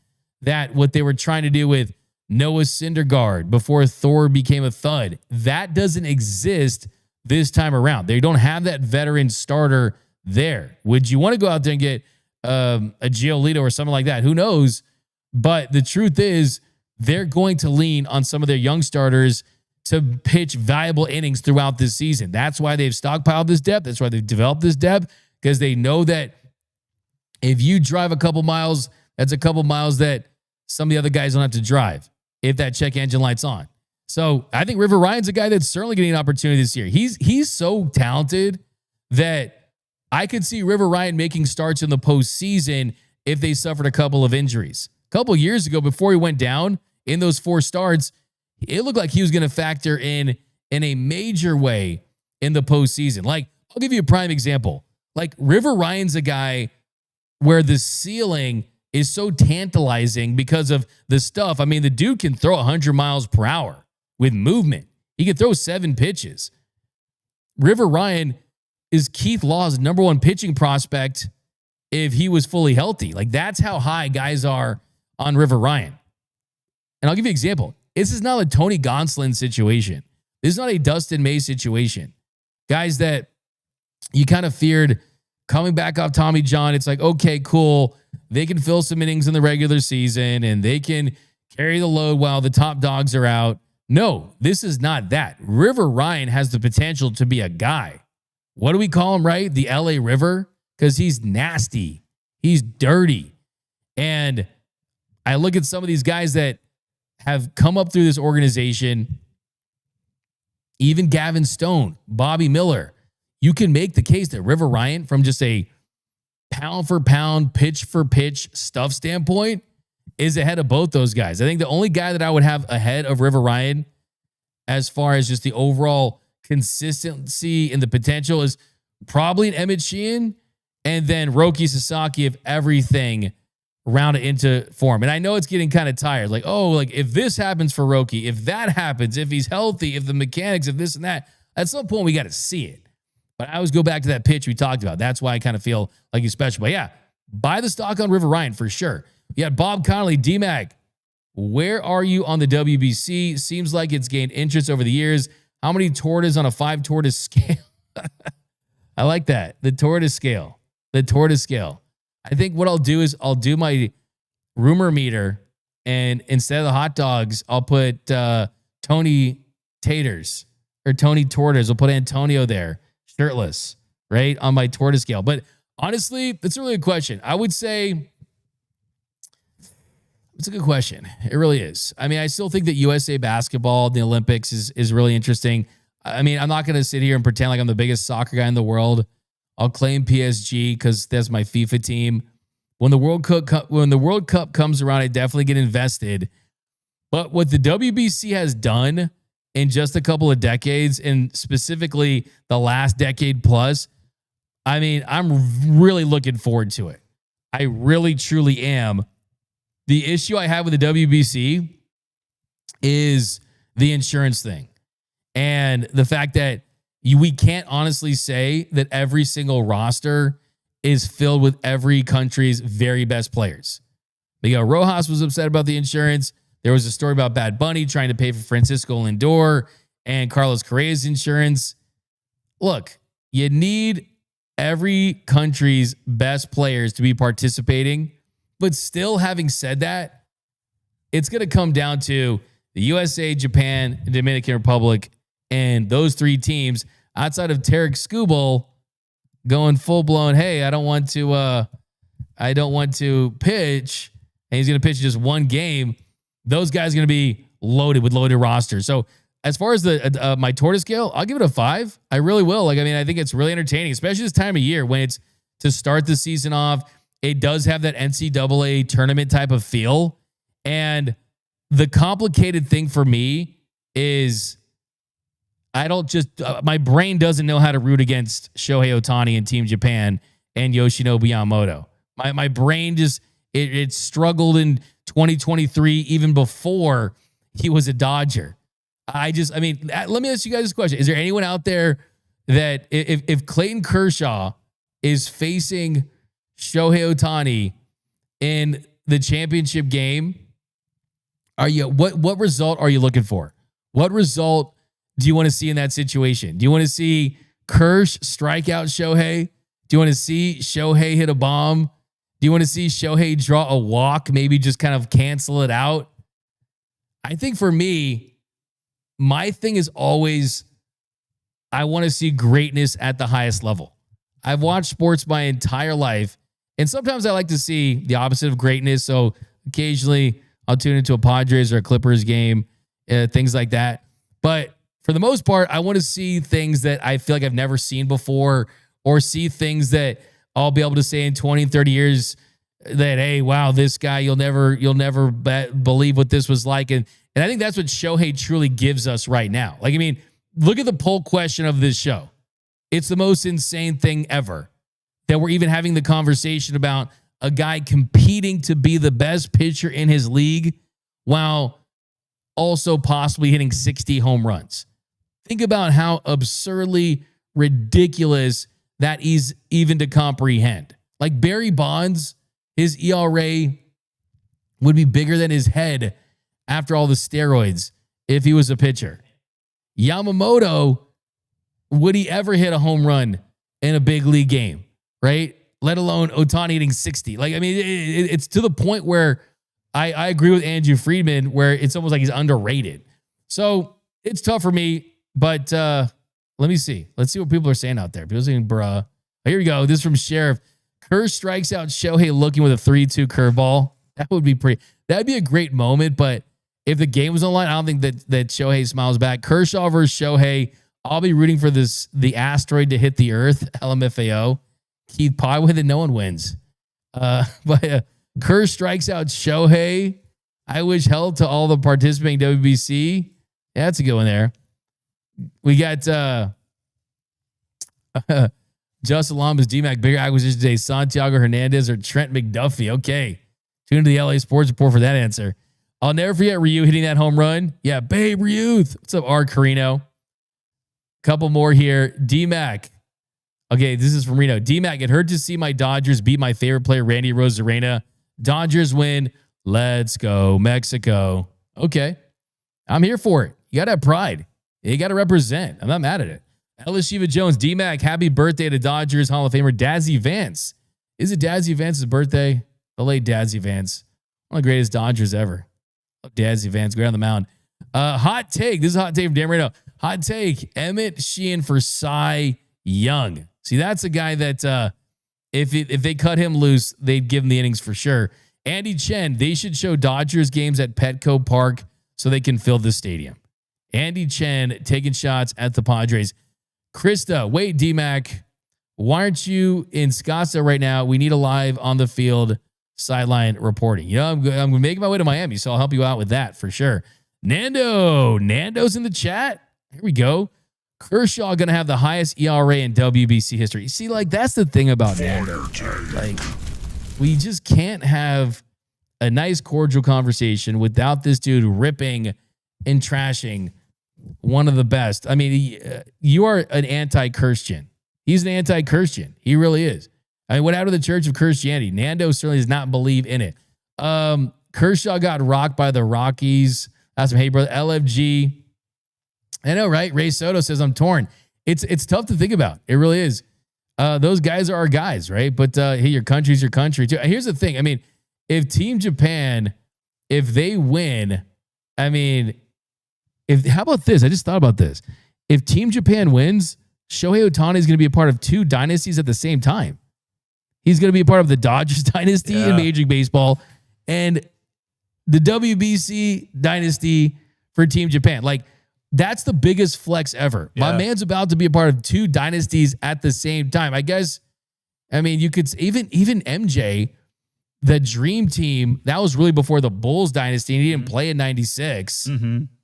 that what they were trying to do with Noah Syndergaard before Thor became a thud. That doesn't exist this time around. They don't have that veteran starter there. Would you want to go out there and get a Giolito or something like that? Who knows? But the truth is, they're going to lean on some of their young starters to pitch valuable innings throughout this season. That's why they've stockpiled this depth. That's why they've developed this depth, because they know that if you drive a couple miles, that's a couple miles that some of the other guys don't have to drive if that check engine light's on. So I think River Ryan's a guy that's certainly getting an opportunity this year. He's so talented that I could see River Ryan making starts in the postseason if they suffered a couple of injuries. A couple of years ago, before he went down in those 4 starts, it looked like he was going to factor in a major way in the postseason. Like, I'll give you a prime example. Like, River Ryan's a guy where the ceiling is so tantalizing because of the stuff. I mean, the dude can throw 100 miles per hour with movement. He can throw 7 pitches. River Ryan is Keith Law's #1 pitching prospect if he was fully healthy. Like, that's how high guys are on River Ryan. And I'll give you an example. This is not a Tony Gonsolin situation. This is not a Dustin May situation. Guys that you kind of feared coming back off Tommy John. It's like, okay, cool. They can fill some innings in the regular season and they can carry the load while the top dogs are out. No, this is not that. River Ryan has the potential to be a guy. What do we call him, right? The LA River? Because he's nasty. He's dirty. And I look at some of these guys that have come up through this organization, even Gavin Stone, Bobby Miller. You can make the case that River Ryan, from just a pound for pound, pitch for pitch stuff standpoint, is ahead of both those guys. I think the only guy that I would have ahead of River Ryan as far as just the overall consistency and the potential is probably an Emmet Sheehan, and then Roki Sasaki if everything rounded into form. And I know it's getting kind of tired. Like, oh, like if this happens for Roki, if that happens, if he's healthy, if the mechanics, if this and that, at some point we got to see it. But I always go back to that pitch we talked about. That's why I kind of feel like he's special. But yeah, buy the stock on River Ryan for sure. You had Bob Connolly, D-Mac. Where are you on the WBC? Seems like it's gained interest over the years. How many tortas on a 5 tortoise scale? I like that. The tortoise scale. The tortoise scale. I think what I'll do is I'll do my rumor meter, and instead of the hot dogs, I'll put toast Tony Taters or Tony Tortas. We'll put Antonio there, shirtless, right, on my tortoise scale. But honestly, that's a really good question. I would say it's a good question. It really is. I mean, I still think that USA basketball, the Olympics is really interesting. I mean, I'm not going to sit here and pretend like I'm the biggest soccer guy in the world. I'll claim PSG because that's my FIFA team. When the World Cup comes around, I definitely get invested. But what the WBC has done in just a couple of decades, and specifically the last decade plus, I mean, I'm really looking forward to it. I really, truly am. The issue I have with the WBC is the insurance thing and the fact that we can't honestly say that every single roster is filled with every country's very best players. Miguel Rojas was upset about the insurance. There was a story about Bad Bunny trying to pay for Francisco Lindor and Carlos Correa's insurance. Look, you need every country's best players to be participating. But still, having said that, it's going to come down to the USA, Japan, and Dominican Republic, and those three teams outside of Tarek Skubal going full blown. Hey, I don't want to pitch, and he's going to pitch just one game. Those guys are going to be loaded with loaded rosters. So as far as the my tortoise scale, I'll give it a 5. I really will. I think it's really entertaining, especially this time of year when it's to start the season off. It does have that NCAA tournament type of feel. And the complicated thing for me is my brain doesn't know how to root against Shohei Otani and Team Japan and Yoshinobu Yamamoto. My brain just, it struggled in 2023 even before he was a Dodger. Let me ask you guys this question. Is there anyone out there that if Clayton Kershaw is facing Shohei Otani in the championship game, what result are you looking for? What result do you want to see in that situation? Do you want to see Kersh strike out Shohei? Do you want to see Shohei hit a bomb? Do you want to see Shohei draw a walk, maybe just kind of cancel it out? I think for me, my thing is always I want to see greatness at the highest level. I've watched sports my entire life, and sometimes I like to see the opposite of greatness. So occasionally I'll tune into a Padres or a Clippers game, things like that. But for the most part, I want to see things that I feel like I've never seen before, or see things that I'll be able to say in 20 and 30 years that, hey, wow, this guy, you'll never believe what this was like. And I think that's what Shohei truly gives us right now. Look at the poll question of this show. It's the most insane thing ever that we're even having the conversation about a guy competing to be the best pitcher in his league while also possibly hitting 60 home runs. Think about how absurdly ridiculous that is even to comprehend. Like Barry Bonds, his ERA would be bigger than his head after all the steroids if he was a pitcher. Yamamoto, would he ever hit a home run in a big league game, right? Let alone Otani hitting 60. It's to the point where I agree with Andrew Friedman, where it's almost like he's underrated. So it's tough for me, but let me see. Let's see what people are saying out there. People are saying, bruh. Here we go. This is from Sheriff. Kerr strikes out Shohei looking with a 3-2 curveball. That'd be a great moment, but if the game was on the line, I don't think that Shohei smiles back. Kershaw versus Shohei. I'll be rooting for the asteroid to hit the earth. LMFAO. Keith Pye with it. No one wins. But Kerr strikes out Shohei. I wish health to all the participating WBC. Yeah, that's a good one there. We got Justin Lamas, DMAC, bigger acquisition today, Santiago Hernandez or Trent McDuffie. Okay. Tune into the LA Sports Report for that answer. I'll never forget Ryu hitting that home run. Yeah, Babe Ruth. What's up, R. Carino? Couple more here. DMAC. Okay, this is from Reno. DMAC, it hurt to see my Dodgers beat my favorite player, Randy Rosarena. Dodgers win. Let's go, Mexico. Okay. I'm here for it. You got to have pride. You got to represent. I'm not mad at it. Ellis Shiva Jones, DMAC, happy birthday to Dodgers Hall of Famer Dazzy Vance. Is it Dazzy Vance's birthday? The late Dazzy Vance. One of the greatest Dodgers ever. Love Dazzy Vance. Great on the mound. Hot take. This is a hot take from Dan Marino. Hot take. Emmet Sheehan for Cy Young. See, that's a guy that if they cut him loose, they'd give him the innings for sure. Andy Chen, they should show Dodgers games at Petco Park so they can fill the stadium. Andy Chen taking shots at the Padres. Krista, wait, D-Mac, why aren't you in Scottsdale right now? We need a live on the field sideline reporting. You know, I'm making my way to Miami, so I'll help you out with that for sure. Nando's in the chat. Here we go. Kershaw going to have the highest ERA in WBC history. See, like, that's the thing about Nando. Like, we just can't have a nice, cordial conversation without this dude ripping and trashing one of the best. I mean, you are an anti-Christian. He's an anti-Christian. He really is. I mean, what happened to the Church of Christianity? Nando certainly does not believe in it. Kershaw got rocked by the Rockies. That's some hey, brother. LFG. I know, right? Ray Soto says, I'm torn. It's tough to think about. It really is. Those guys are our guys, right? But hey, your country's your country too. Here's the thing. I mean, if Team Japan, if they win, I mean, how about this? I just thought about this. If Team Japan wins, Shohei Otani is going to be a part of two dynasties at the same time. He's going to be a part of the Dodgers dynasty in Major League Baseball and the WBC dynasty for Team Japan. Like, that's the biggest flex ever. Yeah. My man's about to be a part of two dynasties at the same time. I guess, I mean, you could even MJ, the dream team, that was really before the Bulls dynasty, and he didn't play in 96.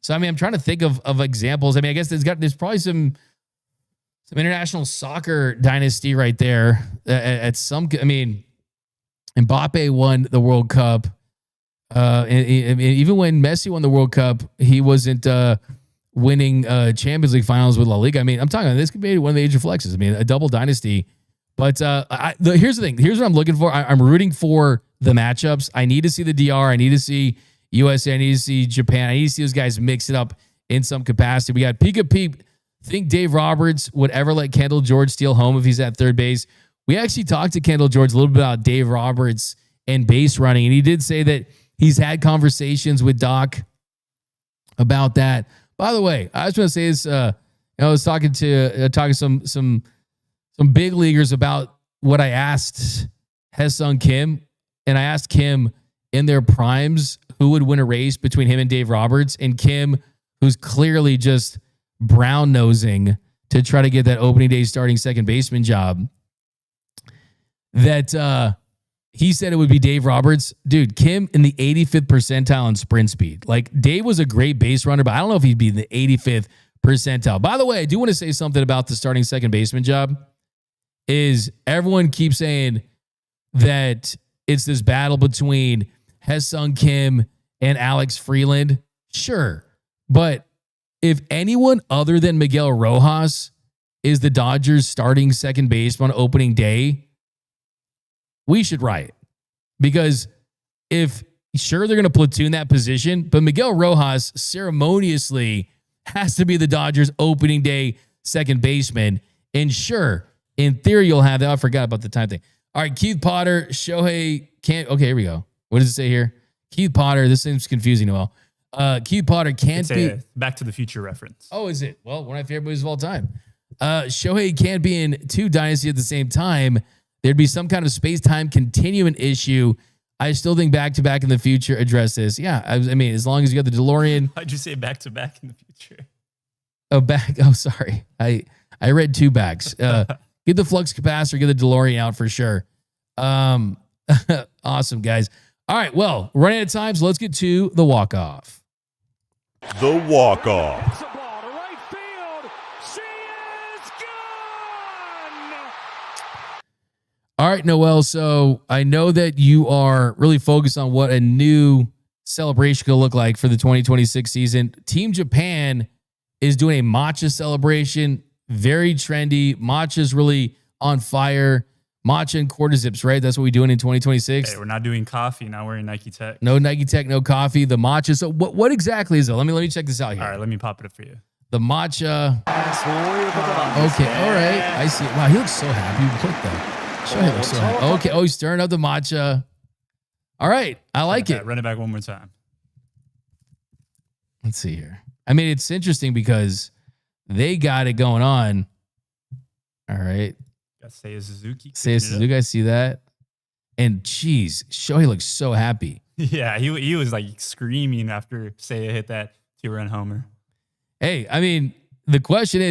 So, I mean, I'm trying to think of examples. I mean, I guess there's probably some international soccer dynasty right there at some, I mean, Mbappe won the World Cup. And even when Messi won the World Cup, he wasn't winning Champions League finals with La Liga. I mean, I'm talking, this could be one of the age of flexes. I mean, a double dynasty. But here's the thing. Here's what I'm looking for. I'm rooting for the matchups. I need to see the DR. I need to see USA. I need to see Japan. I need to see those guys mix it up in some capacity. We got Pika Peep. Think Dave Roberts would ever let Kendall George steal home if he's at third base? We actually talked to Kendall George a little bit about Dave Roberts and base running, and he did say that he's had conversations with Doc about that. By the way, I just want to say this. I was talking to some big leaguers about what I asked Haesung Kim, and I asked Kim in their primes who would win a race between him and Dave Roberts, and Kim, who's clearly just brown nosing to try to get that opening day starting second baseman job, that he said it would be Dave Roberts. Dude, Kim in the 85th percentile in sprint speed. Like, Dave was a great base runner, but I don't know if he'd be in the 85th percentile. By the way, I do want to say something about the starting second baseman job. Is everyone keeps saying that it's this battle between Haesung Kim and Alex Freeland? Sure. But if anyone other than Miguel Rojas is the Dodgers starting second baseman on opening day, we should riot. Because if, sure, they're going to platoon that position, but Miguel Rojas ceremoniously has to be the Dodgers opening day second baseman. And sure, in theory, you'll have that. I forgot about the time thing. All right, Keith Potter, Shohei can't. Okay, here we go. What does it say here? Keith Potter, this seems confusing, Noel. Keith Potter can't be. Back to the Future reference. Oh, is it? Well, one of my favorite movies of all time. Shohei can't be in two dynasties at the same time. There'd be some kind of space-time continuum issue. I still think back-to-back in the future address this. Yeah, I mean, as long as you got the DeLorean. Why'd you say back-to-back in the future? Oh, sorry. I read two backs. Get the flux capacitor, get the DeLorean out for sure. Awesome, guys. All right, well, we're running out of time, so let's get to the walk-off. The walk-off. Hits the ball to right field. She is gone! All right, Noel, so I know that you are really focused on what a new celebration could look like for the 2026 season. Team Japan is doing a matcha celebration, very trendy. Matcha's really on fire. Matcha and quarter zips, right? That's what we're doing in 2026. Hey, we're not doing coffee. Now we're in Nike Tech. No Nike Tech, no coffee. The matcha. So what exactly is it? Let me check this out here. All right, let me pop it up for you. The matcha. Okay, all right. I see. Wow, he looks so happy. What the? Shohei looks so happy. Okay, oh, he's stirring up the matcha. All right, I like it. Run it back one more time. Let's see here. I mean, it's interesting because they got it going on. All right. Got Seiya Suzuki. Seiya Suzuki, I see that. And geez, Shohei looks so happy. Yeah, he was like screaming after Seiya hit that 2-run homer. Hey, I mean, the question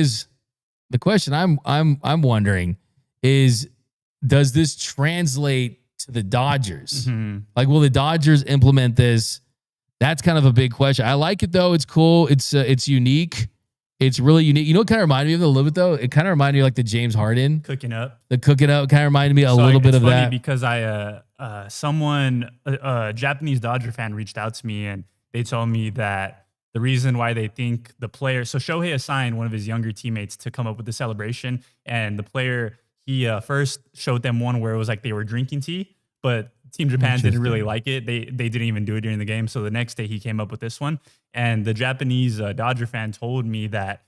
I'm wondering is, does this translate to the Dodgers? Mm-hmm. Like, will the Dodgers implement this? That's kind of a big question. I like it though. It's cool. It's unique. It's really unique. You know what kind of reminded me of a little bit though? It kind of reminded me of like the James Harden. Cooking up. The cooking up kind of reminded me a little bit of funny that. Because a Japanese Dodger fan reached out to me and they told me that the reason why they think the player, so Shohei assigned one of his younger teammates to come up with the celebration, and the player, he first showed them one where it was like they were drinking tea, but Team Japan didn't really like it. They didn't even do it during the game. So the next day he came up with this one. And the Japanese Dodger fan told me that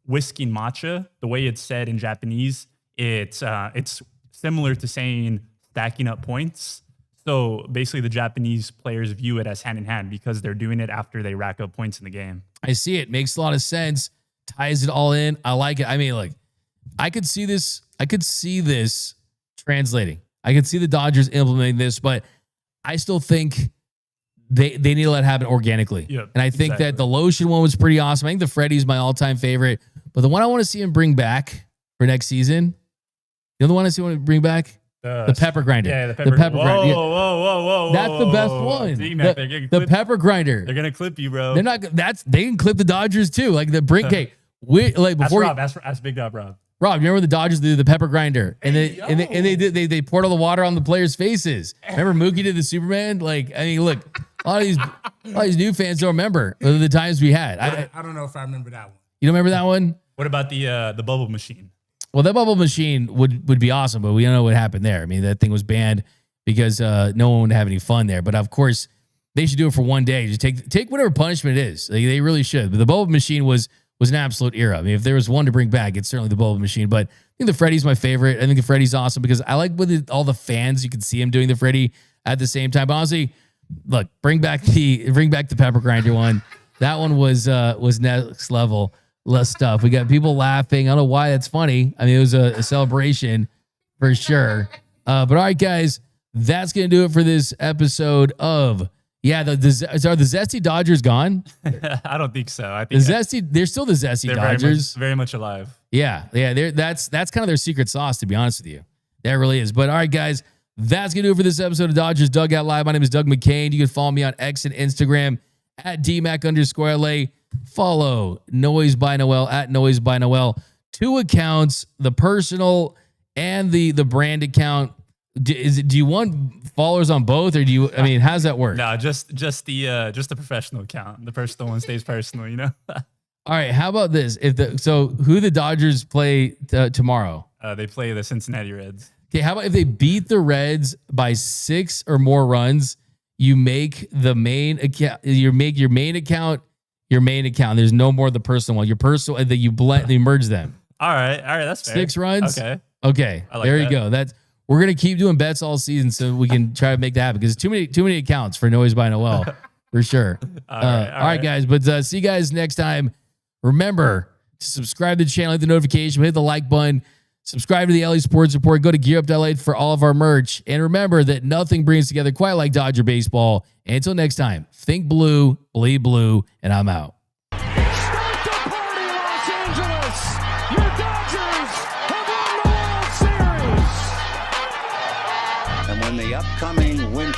whisking matcha, the way it's said in Japanese, it's similar to saying stacking up points. So basically the Japanese players view it as hand in hand because they're doing it after they rack up points in the game. I see it. Makes a lot of sense. Ties it all in. I like it. I mean, like, I could see this translating. I could see the Dodgers implementing this, but I still think they need to let it happen organically. Yep, and I think that the lotion one was pretty awesome. I think the Freddie's my all-time favorite, but the one I want to see him bring back for next season, the other one I see him bring back, the pepper grinder. Yeah, the pepper grinder. Yeah. Whoa. That's the best one. The pepper grinder. They're gonna clip you, bro. They're not. They can clip the Dodgers too. Like the brink. Okay, Ask Big Dog Rob. Rob, you remember the Dodgers did the pepper grinder, and they poured all the water on the players' faces. Remember Mookie did the Superman? Like, I mean, look, a lot of these new fans don't remember the times we had. I don't know if I remember that one. You don't remember that one? What about the bubble machine? Well, that bubble machine would be awesome, but we don't know what happened there. I mean, that thing was banned because no one would have any fun there. But of course, they should do it for one day. Just take whatever punishment it is. They really should. But the bubble machine was an absolute era. I mean, if there was one to bring back, it's certainly the bubble machine. But I think the Freddie's my favorite. I think the Freddie's awesome because I like with all the fans, you can see him doing the Freddie at the same time. But honestly, look, bring back the pepper grinder one. That one was next level. Less stuff. We got people laughing. I don't know why that's funny. I mean, it was a celebration for sure. But all right, guys, that's going to do it for this episode of, are the Zesty Dodgers gone? I don't think so. I think they're still the Zesty Dodgers. Very much alive. Yeah. That's kind of their secret sauce, to be honest with you. That really is. But all right, guys, that's going to do it for this episode of Dodgers Dugout Live. My name is Doug McKain. You can follow me on X and Instagram at DMac_LA. Follow Noise by Noel at Noise by Noel. 2 accounts, the personal and the brand account. Do you want followers on both, or do you? I mean, how's that work? No, just the professional account. The personal one stays personal, you know. All right. How about this? Who the Dodgers play tomorrow? They play the Cincinnati Reds. Okay. How about if they beat the Reds by 6 or more runs? You make the main account. You make your main account. Your main account. There's no more the personal one. Your personal, that you merge them. All right, that's fair. 6 runs. Okay. I like there you go. We're gonna keep doing bets all season so we can try to make that happen because too many accounts for Noise by Noel for sure. All right, guys. But see you guys next time. Remember to subscribe to the channel, hit the notification, hit the like button, subscribe to the LA Sports Report. Go to GearUp.LA for all of our merch, and remember that nothing brings together quite like Dodger baseball. And until next time, think blue, bleed blue, and I'm out.